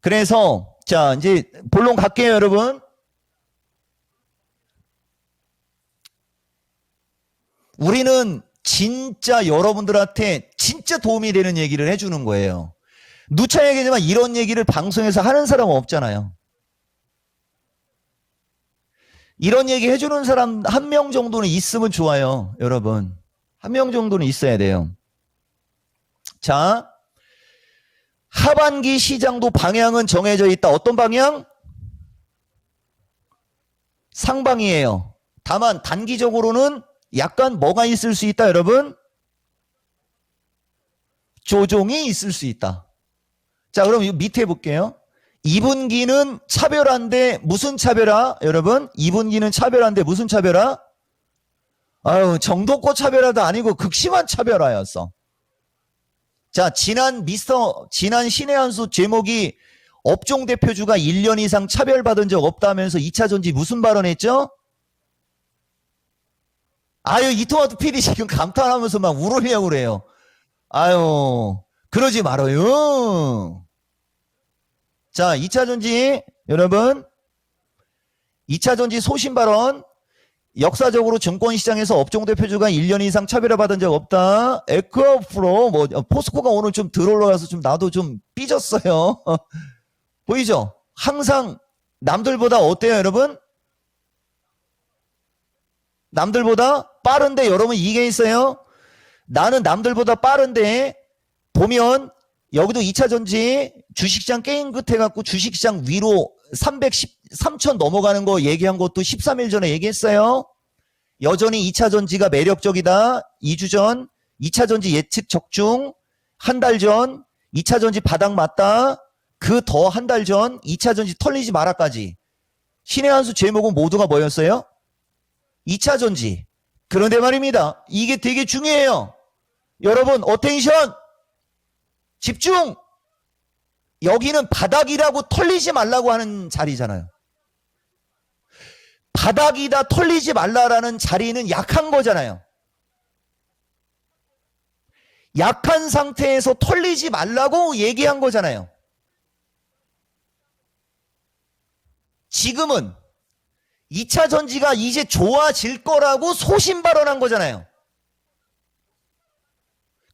그래서 자 이제 본론 갈게요 여러분. 우리는 진짜 여러분들한테 진짜 도움이 되는 얘기를 해주는 거예요. 누차 얘기지만 이런 얘기를 방송에서 하는 사람은 없잖아요. 이런 얘기 해주는 사람 한 명 정도는 있으면 좋아요 여러분. 한 명 정도는 있어야 돼요. 자, 하반기 시장도 방향은 정해져 있다. 어떤 방향? 상방이에요. 다만 단기적으로는 약간 뭐가 있을 수 있다 여러분? 조정이 있을 수 있다. 자 그럼 밑에 볼게요. 2분기는 차별화인데 무슨 차별화 여러분? 2분기는 차별화인데 무슨 차별화? 아유 정도껏 차별화도 아니고 극심한 차별화였어. 자 지난 신의 한수 제목이 업종 대표주가 1년 이상 차별받은 적 없다면서 2차전지 무슨 발언했죠? 아유 이토마토 PD 지금 감탄하면서 막 울으려고 그래요. 아유 그러지 말아요. 자 2차전지 여러분 2차전지 소신 발언. 역사적으로 증권시장에서 업종대표주가 1년 이상 차별화받은 적 없다. 에코프로 뭐 포스코가 오늘 좀 들어올라가서 좀 나도 좀 삐졌어요. 보이죠? 항상 남들보다 어때요 여러분? 남들보다 빠른데 여러분 이게 있어요. 나는 남들보다 빠른데 보면 여기도 2차전지 주식시장 게임 끝 해갖고 주식시장 위로 313천 넘어가는 거 얘기한 것도 13일 전에 얘기했어요. 여전히 2차전지가 매력적이다. 2주 전 2차전지 예측 적중. 한 달 전 2차전지 바닥 맞다. 그 더 한 달 전 2차전지 털리지 마라까지. 신의 한수 제목은 모두가 뭐였어요? 2차전지. 그런데 말입니다. 이게 되게 중요해요. 여러분 어텐션 집중. 여기는 바닥이라고 털리지 말라고 하는 자리잖아요. 바닥이다 털리지 말라라는 자리는 약한 거잖아요. 약한 상태에서 털리지 말라고 얘기한 거잖아요. 지금은 2차 전지가 이제 좋아질 거라고 소신 발언한 거잖아요.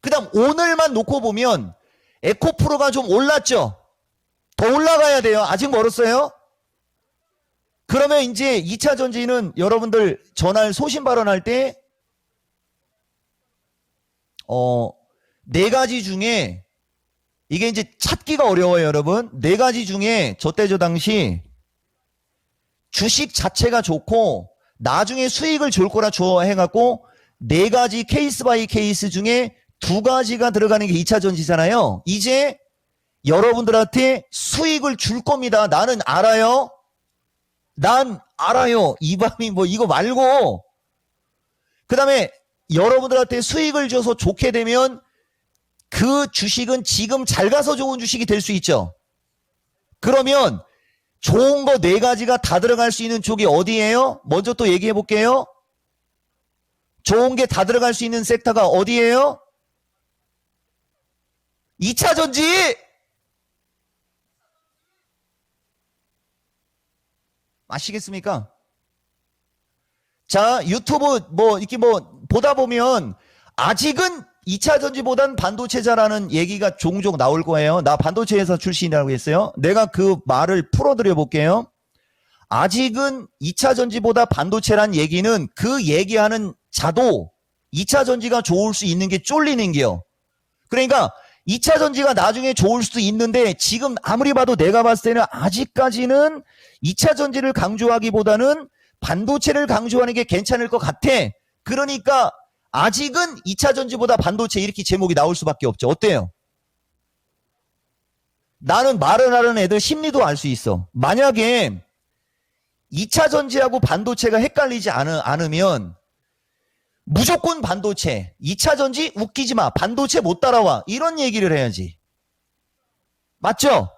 그 다음 오늘만 놓고 보면 에코프로가 좀 올랐죠. 더 올라가야 돼요. 아직 멀었어요. 그러면 이제 2차 전지는 여러분들 전날 소신 발언할 때 네 가지 중에 이게 이제 찾기가 어려워요 여러분. 네 가지 중에 저때 저 당시 주식 자체가 좋고 나중에 수익을 줄 거라 좋아해갖고 네 가지 케이스 바이 케이스 중에 두 가지가 들어가는 게 2차 전지잖아요. 이제 여러분들한테 수익을 줄 겁니다. 나는 알아요. 난 알아요. 이 밤이 뭐 이거 말고 그 다음에 여러분들한테 수익을 줘서 좋게 되면 그 주식은 지금 잘 가서 좋은 주식이 될 수 있죠. 그러면 좋은 거 네 가지가 다 들어갈 수 있는 쪽이 어디예요? 먼저 또 얘기해 볼게요. 좋은 게 다 들어갈 수 있는 섹터가 어디예요? 2차 전지! 아시겠습니까? 자, 유튜브 이렇게 보다 보면 아직은 2차 전지보단 반도체자라는 얘기가 종종 나올 거예요. 나 반도체 회사 출신이라고 했어요. 내가 그 말을 풀어드려 볼게요. 아직은 2차 전지보다 반도체란 얘기는 그 얘기하는 자도 2차 전지가 좋을 수 있는 게 쫄리는 게요. 그러니까 2차 전지가 나중에 좋을 수도 있는데 지금 아무리 봐도 내가 봤을 때는 아직까지는 2차 전지를 강조하기보다는 반도체를 강조하는 게 괜찮을 것 같아. 그러니까 아직은 2차 전지보다 반도체 이렇게 제목이 나올 수밖에 없죠. 어때요? 나는 말을 하는 애들 심리도 알 수 있어. 만약에 2차 전지하고 반도체가 헷갈리지 않으면 무조건 반도체, 2차 전지 웃기지 마, 반도체 못 따라와, 이런 얘기를 해야지. 맞죠?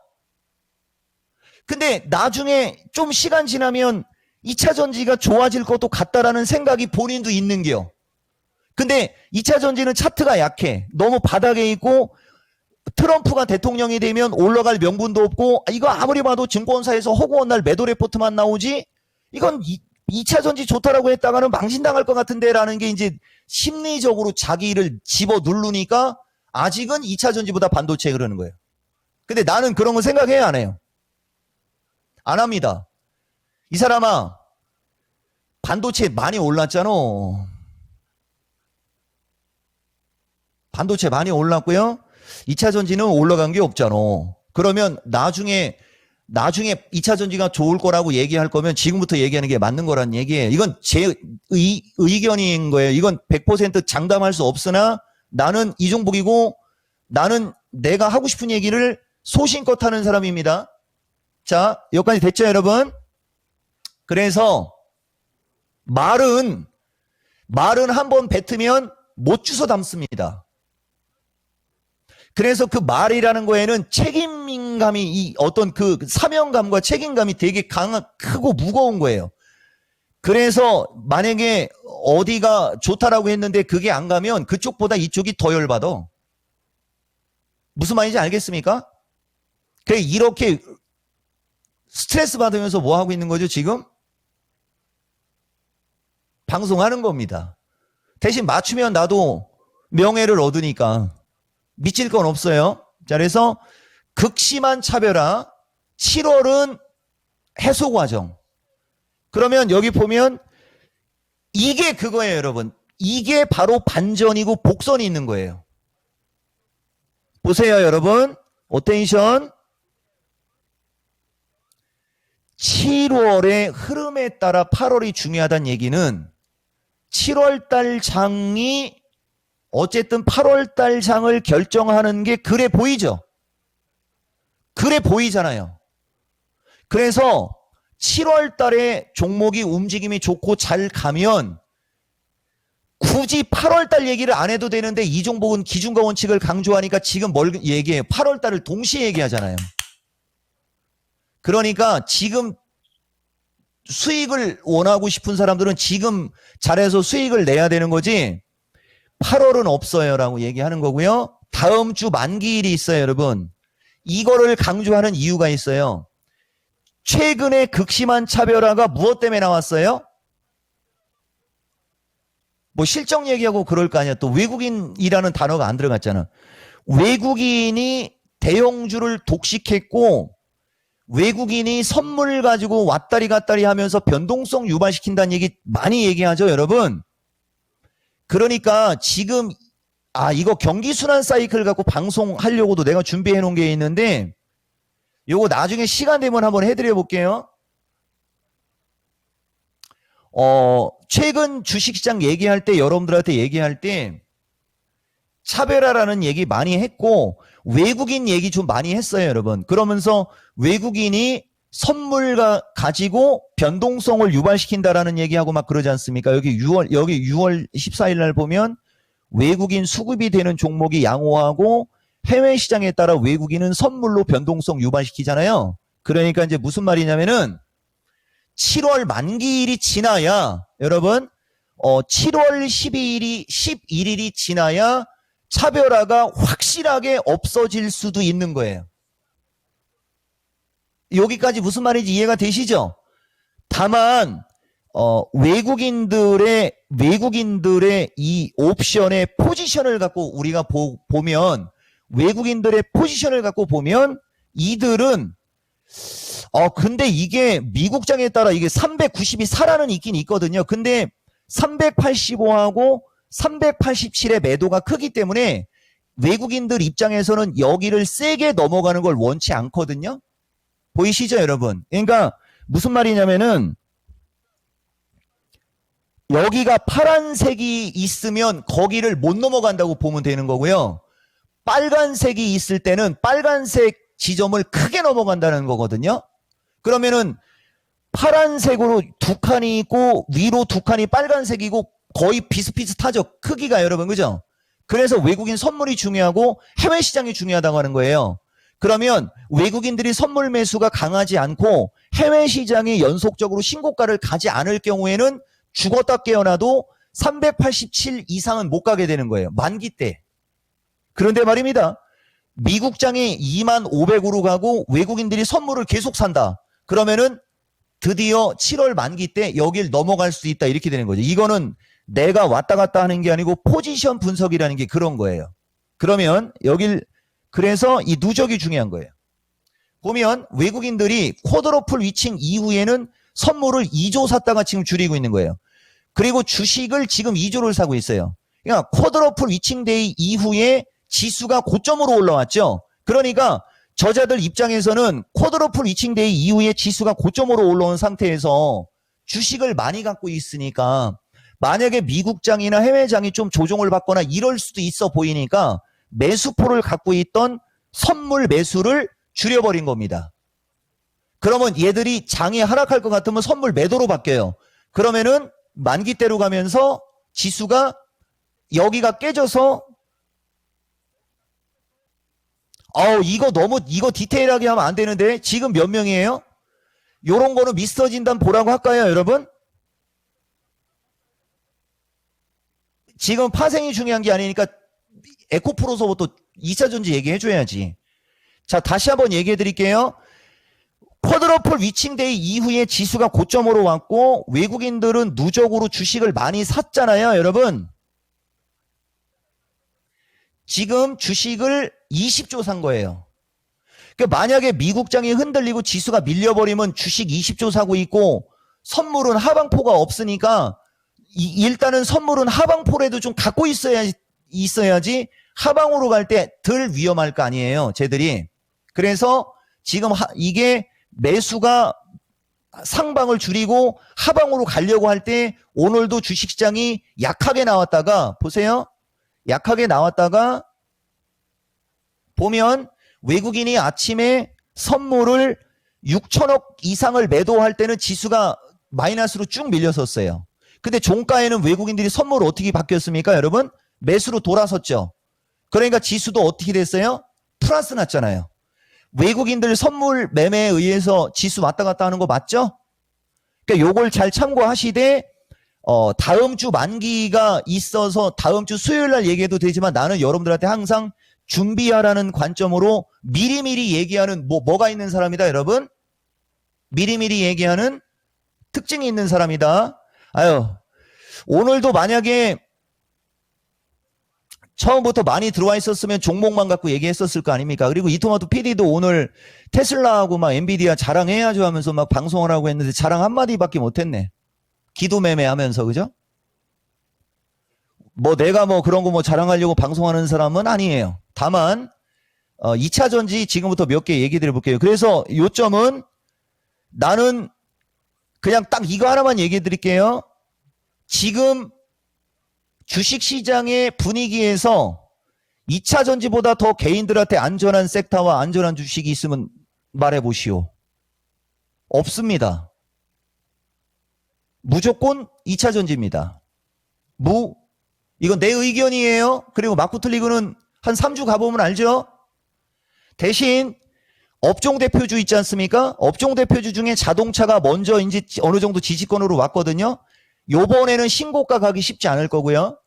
근데 나중에 좀 시간 지나면 2차 전지가 좋아질 것도 같다라는 생각이 본인도 있는겨. 근데 2차 전지는 차트가 약해. 너무 바닥에 있고 트럼프가 대통령이 되면 올라갈 명분도 없고, 이거 아무리 봐도 증권사에서 허구한 날 매도 레포트만 나오지, 이건 2차 전지 좋다라고 했다가는 망신당할 것 같은데 라는 게 이제 심리적으로 자기를 집어 누르니까 아직은 2차 전지보다 반도체 그러는 거예요. 근데 나는 그런 거 생각해야 안 해요. 안 합니다. 이 사람아, 반도체 많이 올랐잖아. 반도체 많이 올랐고요. 2차 전지는 올라간 게 없잖아. 그러면 나중에 2차 전지가 좋을 거라고 얘기할 거면 지금부터 얘기하는 게 맞는 거란 얘기예요. 이건 제 의견인 거예요. 이건 100% 장담할 수 없으나 나는 이종복이고 나는 내가 하고 싶은 얘기를 소신껏 하는 사람입니다. 자, 여기까지 됐죠, 여러분? 그래서 말은 한번 뱉으면 못 주워 담습니다. 그래서 그 말이라는 거에는 책임감이, 이 어떤 그 사명감과 책임감이 되게 크고 무거운 거예요. 그래서 만약에 어디가 좋다라고 했는데 그게 안 가면 그쪽보다 이쪽이 더 열받아. 무슨 말인지 알겠습니까? 그래, 이렇게 스트레스 받으면서 뭐 하고 있는 거죠, 지금? 방송하는 겁니다. 대신 맞추면 나도 명예를 얻으니까. 미칠 건 없어요. 자, 그래서 극심한 차별화, 7월은 해소 과정. 그러면 여기 보면 이게 그거예요, 여러분. 이게 바로 반전이고 복선이 있는 거예요. 보세요, 여러분. 어텐션. 7월의 흐름에 따라 8월이 중요하다는 얘기는 7월달 장이 어쨌든 8월달 장을 결정하는 게 그래 보이죠? 그래 보이잖아요. 그래서 7월달에 종목이 움직임이 좋고 잘 가면 굳이 8월달 얘기를 안 해도 되는데 이종복은 기준과 원칙을 강조하니까 지금 뭘 얘기해요? 8월달을 동시에 얘기하잖아요. 그러니까 지금 수익을 원하고 싶은 사람들은 지금 잘해서 수익을 내야 되는 거지 8월은 없어요 라고 얘기하는 거고요. 다음 주 만기일이 있어요, 여러분. 이거를 강조하는 이유가 있어요. 최근에 극심한 차별화가 무엇 때문에 나왔어요? 뭐 실적 얘기하고 그럴 거 아니야. 또 외국인이라는 단어가 안 들어갔잖아. 외국인이 대형주를 독식했고 외국인이 선물 가지고 왔다리 갔다리 하면서 변동성 유발시킨다는 얘기 많이 얘기하죠, 여러분. 그러니까 지금 이거 경기순환 사이클 갖고 방송하려고도 내가 준비해 놓은 게 있는데 요거 나중에 시간 되면 한번 해드려 볼게요. 최근 주식시장 얘기할 때 여러분들한테 얘기할 때 차별화라는 얘기 많이 했고 외국인 얘기 좀 많이 했어요, 여러분. 그러면서 외국인이 선물 가지고 변동성을 유발시킨다라는 얘기하고 막 그러지 않습니까? 여기 6월 14일 날 보면 외국인 수급이 되는 종목이 양호하고 해외 시장에 따라 외국인은 선물로 변동성 유발시키잖아요. 그러니까 이제 무슨 말이냐면은 7월 만기일이 지나야 여러분 7월 11일이 지나야 차별화가 확실하게 없어질 수도 있는 거예요. 여기까지 무슨 말인지 이해가 되시죠? 다만 외국인들의 이 옵션의 포지션을 갖고 우리가 보면, 외국인들의 포지션을 갖고 보면, 이들은, 근데 이게 미국장에 따라 이게 390이 살아는 있긴 있거든요. 근데 385하고 387의 매도가 크기 때문에 외국인들 입장에서는 여기를 세게 넘어가는 걸 원치 않거든요. 보이시죠, 여러분? 그러니까 무슨 말이냐면은, 여기가 파란색이 있으면 거기를 못 넘어간다고 보면 되는 거고요. 빨간색이 있을 때는 빨간색 지점을 크게 넘어간다는 거거든요. 그러면은 파란색으로 두 칸이 있고 위로 두 칸이 빨간색이고 거의 비슷비슷하죠. 크기가, 여러분. 그죠? 그래서 외국인 선물이 중요하고 해외 시장이 중요하다고 하는 거예요. 그러면 외국인들이 선물 매수가 강하지 않고 해외 시장이 연속적으로 신고가를 가지 않을 경우에는 죽었다 깨어나도 387 이상은 못 가게 되는 거예요. 만기 때. 그런데 말입니다. 미국장이 2500으로 가고 외국인들이 선물을 계속 산다. 그러면은 드디어 7월 만기 때 여길 넘어갈 수 있다. 이렇게 되는 거죠. 이거는 내가 왔다 갔다 하는 게 아니고 포지션 분석이라는 게 그런 거예요. 그러면 그래서 이 누적이 중요한 거예요. 보면 외국인들이 쿼드러플 위칭 이후에는 선물을 2조 샀다가 지금 줄이고 있는 거예요. 그리고 주식을 지금 2조를 사고 있어요. 그러니까 쿼드러플 위칭 데이 이후에 지수가 고점으로 올라왔죠. 그러니까 저자들 입장에서는 쿼드러플 위칭 데이 이후에 지수가 고점으로 올라온 상태에서 주식을 많이 갖고 있으니까 만약에 미국장이나 해외장이 좀 조정을 받거나 이럴 수도 있어 보이니까 매수포를 갖고 있던 선물 매수를 줄여버린 겁니다. 그러면 얘들이 장이 하락할 것 같으면 선물 매도로 바뀌어요. 그러면은 만기대로 가면서 지수가 여기가 깨져서 이거 디테일하게 하면 안 되는데 지금 몇 명이에요? 요런 거는 미스터 진단 보라고 할까요, 여러분? 지금 파생이 중요한 게 아니니까 에코프로서부터 2차전지 얘기해줘야지. 자, 다시 한번 얘기해 드릴게요. 쿼드러플 위칭데이 이후에 지수가 고점으로 왔고 외국인들은 누적으로 주식을 많이 샀잖아요, 여러분. 지금 주식을 20조 산 거예요. 그러니까 만약에 미국장이 흔들리고 지수가 밀려버리면 주식 20조 사고 있고 선물은 하방포가 없으니까 일단은 선물은 하방포라도 좀 갖고 있어야지 하방으로 갈 때 덜 위험할 거 아니에요, 쟤들이. 그래서 지금 이게 매수가 상방을 줄이고 하방으로 가려고 할 때 오늘도 주식시장이 약하게 나왔다가 보세요. 약하게 나왔다가 보면 외국인이 아침에 선물을 6천억 이상을 매도할 때는 지수가 마이너스로 쭉 밀렸었어요. 근데 종가에는 외국인들이 선물을 어떻게 바뀌었습니까, 여러분? 매수로 돌아섰죠. 그러니까 지수도 어떻게 됐어요? 플러스 났잖아요. 외국인들 선물 매매에 의해서 지수 왔다 갔다 하는 거 맞죠? 그러니까 요걸 잘 참고하시되 다음 주 만기가 있어서 다음 주 수요일 날 얘기해도 되지만 나는 여러분들한테 항상 준비하라는 관점으로 미리미리 얘기하는 뭐가 있는 사람이다, 여러분? 미리미리 얘기하는 특징이 있는 사람이다. 오늘도 만약에 처음부터 많이 들어와 있었으면 종목만 갖고 얘기했었을 거 아닙니까? 그리고 이토마토 PD도 오늘 테슬라하고 막 엔비디아 자랑해야죠 하면서 막 방송을 하고 했는데 자랑 한마디밖에 못했네. 기도 매매하면서, 그죠? 내가 그런 거 자랑하려고 방송하는 사람은 아니에요. 다만 2차 전지 지금부터 몇 개 얘기 드려볼게요. 그래서 요점은 나는 그냥 딱 이거 하나만 얘기해 드릴게요. 지금 주식시장의 분위기에서 2차 전지보다 더 개인들한테 안전한 섹터와 안전한 주식이 있으면 말해보시오. 없습니다. 무조건 2차 전지입니다. 이건 내 의견이에요. 그리고 맞고 틀리고는 한 3주 가보면 알죠? 대신 업종 대표주 있지 않습니까? 업종 대표주 중에 자동차가 먼저 이제 어느 정도 지지권으로 왔거든요. 요번에는 신고가 가기 쉽지 않을 거고요.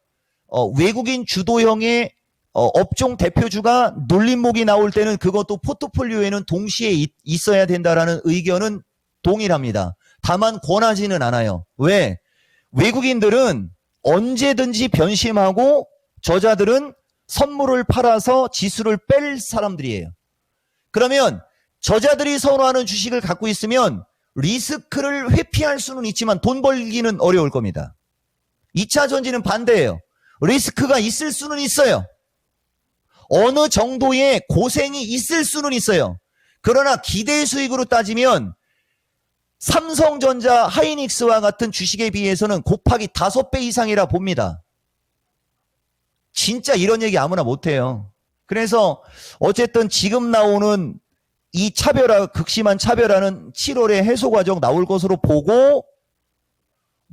외국인 주도형의 업종 대표주가 눌림목이 나올 때는 그것도 포트폴리오에는 동시에 있어야 된다라는 의견은 동일합니다. 다만 권하지는 않아요. 왜? 외국인들은 언제든지 변심하고 저자들은 선물을 팔아서 지수를 뺄 사람들이에요. 그러면 저자들이 선호하는 주식을 갖고 있으면 리스크를 회피할 수는 있지만 돈 벌기는 어려울 겁니다. 2차 전지는 반대예요. 리스크가 있을 수는 있어요. 어느 정도의 고생이 있을 수는 있어요. 그러나 기대 수익으로 따지면 삼성전자, 하이닉스와 같은 주식에 비해서는 곱하기 5배 이상이라 봅니다. 진짜 이런 얘기 아무나 못해요. 그래서 어쨌든 지금 나오는 이 차별화, 극심한 차별화는 7월에 해소 과정 나올 것으로 보고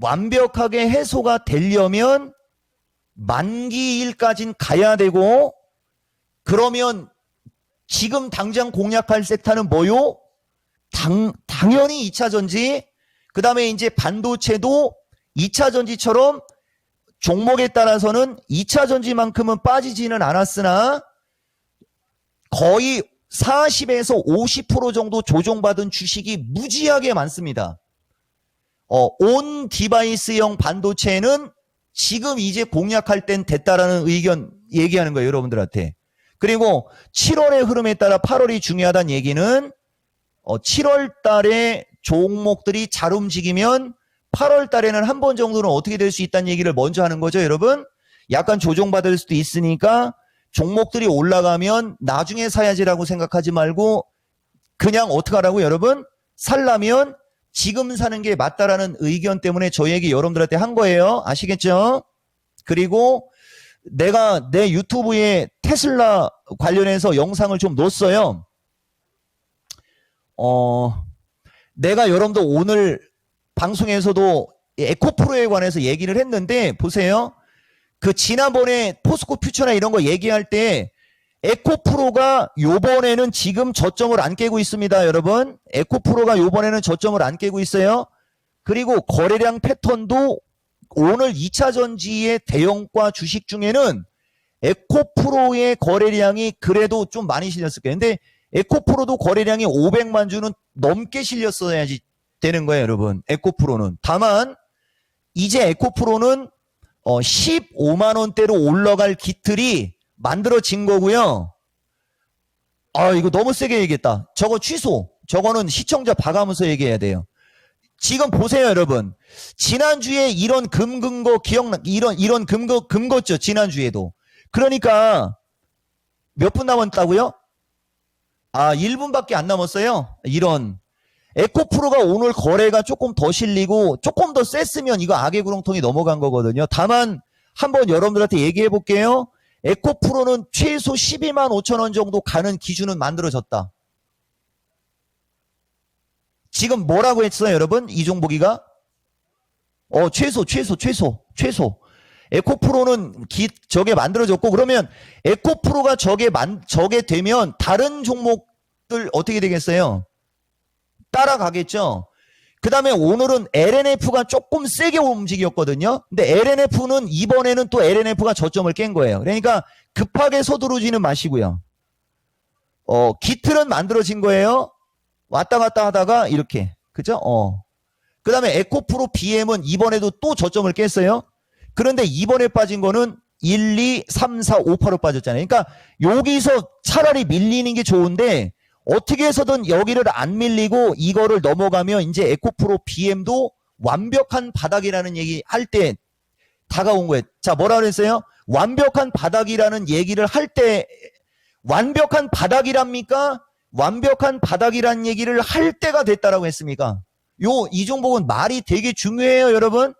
완벽하게 해소가 되려면 만기일까진 가야 되고 그러면 지금 당장 공략할 섹터는 뭐요? 당연히 2차 전지, 그 다음에 이제 반도체도 2차 전지처럼 종목에 따라서는 2차 전지만큼은 빠지지는 않았으나 거의 40에서 50% 정도 조정받은 주식이 무지하게 많습니다. 온 디바이스형 반도체는 지금 이제 공략할 땐 됐다라는 의견 얘기하는 거예요, 여러분들한테. 그리고 7월의 흐름에 따라 8월이 중요하다는 얘기는 7월 달에 종목들이 잘 움직이면 8월 달에는 한 번 정도는 어떻게 될 수 있다는 얘기를 먼저 하는 거죠, 여러분. 약간 조정받을 수도 있으니까 종목들이 올라가면 나중에 사야지라고 생각하지 말고 그냥 어떻게 하라고 여러분? 살라면 지금 사는 게 맞다라는 의견 때문에 저 얘기 여러분들한테 한 거예요. 아시겠죠? 그리고 내가 내 유튜브에 테슬라 관련해서 영상을 좀 넣었어요. 내가 여러분들 오늘 방송에서도 에코프로에 관해서 얘기를 했는데 보세요. 그 지난번에 포스코 퓨처나 이런 거 얘기할 때 에코프로가 요번에는 지금 저점을 안 깨고 있습니다, 여러분. 에코프로가 요번에는 저점을 안 깨고 있어요. 그리고 거래량 패턴도 오늘 2차 전지의 대형과 주식 중에는 에코프로의 거래량이 그래도 좀 많이 실렸을 거예요. 근데 에코프로도 거래량이 500만 주는 넘게 실렸어야지 되는 거예요, 여러분. 에코프로는. 다만 이제 에코프로는 15만 원대로 올라갈 기틀이 만들어진 거고요. 이거 너무 세게 얘기했다. 저거 취소. 저거는 시청자 봐가면서 얘기해야 돼요. 지금 보세요, 여러분. 지난주에 이런 금거 기억나? 이런 금거죠, 지난주에도. 그러니까 몇 분 남았다고요? 1분밖에 안 남았어요. 이런. 에코프로가 오늘 거래가 조금 더 실리고 조금 더 셌으면 이거 악의 구렁텅이 넘어간 거거든요. 다만 한번 여러분들한테 얘기해 볼게요. 에코프로는 최소 12만 5천 원 정도 가는 기준은 만들어졌다. 지금 뭐라고 했어요, 여러분? 이종복이가? 최소. 에코프로는 저게 만들어졌고 그러면 에코프로가 저게 되면 다른 종목들 어떻게 되겠어요? 따라가겠죠. 그 다음에 오늘은 LNF가 조금 세게 움직였거든요. 근데 LNF는 이번에는 또 LNF가 저점을 깬 거예요. 그러니까 급하게 서두르지는 마시고요. 기틀은 만들어진 거예요. 왔다 갔다 하다가 이렇게. 그죠? 그 다음에 에코프로 BM은 이번에도 또 저점을 깼어요. 그런데 이번에 빠진 거는 1, 2, 3, 4, 5, 8로 빠졌잖아요. 그러니까 여기서 차라리 밀리는 게 좋은데 어떻게 해서든 여기를 안 밀리고 이거를 넘어가면 이제 에코프로 BM도 완벽한 바닥이라는 얘기 할 때 다가온 거예요. 자, 뭐라 그랬어요? 완벽한 바닥이라는 얘기를 할 때 완벽한 바닥이랍니까? 완벽한 바닥이라는 얘기를 할 때가 됐다라고 했습니까? 이 종목은 말이 되게 중요해요, 여러분.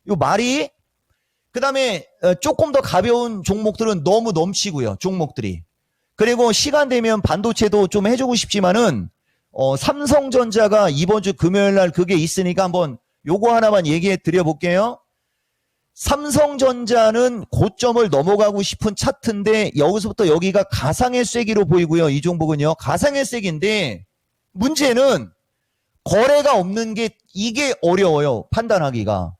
요 말이. 그 다음에 조금 더 가벼운 종목들은 너무 넘치고요, 종목들이. 그리고 시간 되면 반도체도 좀 해주고 싶지만은 삼성전자가 이번 주 금요일 날 그게 있으니까 한번 요거 하나만 얘기해 드려 볼게요. 삼성전자는 고점을 넘어가고 싶은 차트인데 여기서부터 여기가 가상의 쐐기로 보이고요. 이 종목은요. 가상의 쐐기인데 문제는 거래가 없는 게 이게 어려워요. 판단하기가.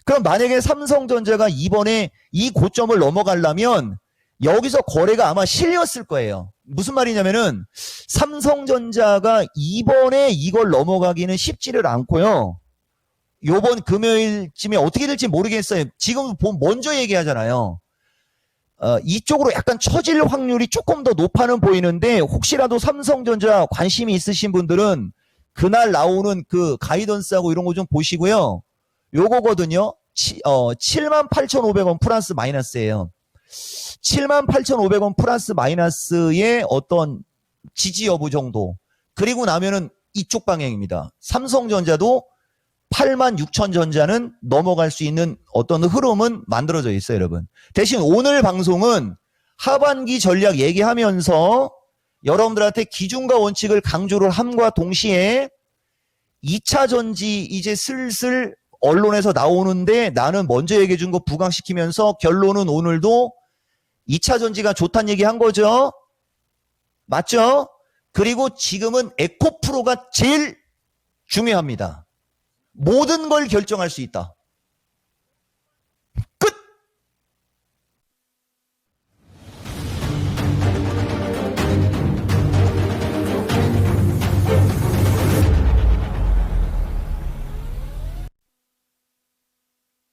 그럼 만약에 삼성전자가 이번에 이 고점을 넘어가려면 여기서 거래가 아마 실렸을 거예요. 무슨 말이냐면은 삼성전자가 이번에 이걸 넘어가기는 쉽지를 않고요. 요번 금요일쯤에 어떻게 될지 모르겠어요. 지금 먼저 얘기하잖아요. 이쪽으로 약간 처질 확률이 조금 더 높아는 보이는데 혹시라도 삼성전자 관심이 있으신 분들은 그날 나오는 그 가이던스하고 이런 거 좀 보시고요. 요거거든요. 78,500원 플러스 마이너스예요. 78,500원 플러스 마이너스의 어떤 지지 여부 정도. 그리고 나면은 이쪽 방향입니다. 삼성전자도 86,000전자는 넘어갈 수 있는 어떤 흐름은 만들어져 있어요, 여러분. 대신 오늘 방송은 하반기 전략 얘기하면서 여러분들한테 기준과 원칙을 강조를 함과 동시에 2차 전지 이제 슬슬 언론에서 나오는데 나는 먼저 얘기해 준 거 부각시키면서 결론은 오늘도 2차 전지가 좋다는 얘기 한 거죠. 맞죠? 그리고 지금은 에코프로가 제일 중요합니다. 모든 걸 결정할 수 있다.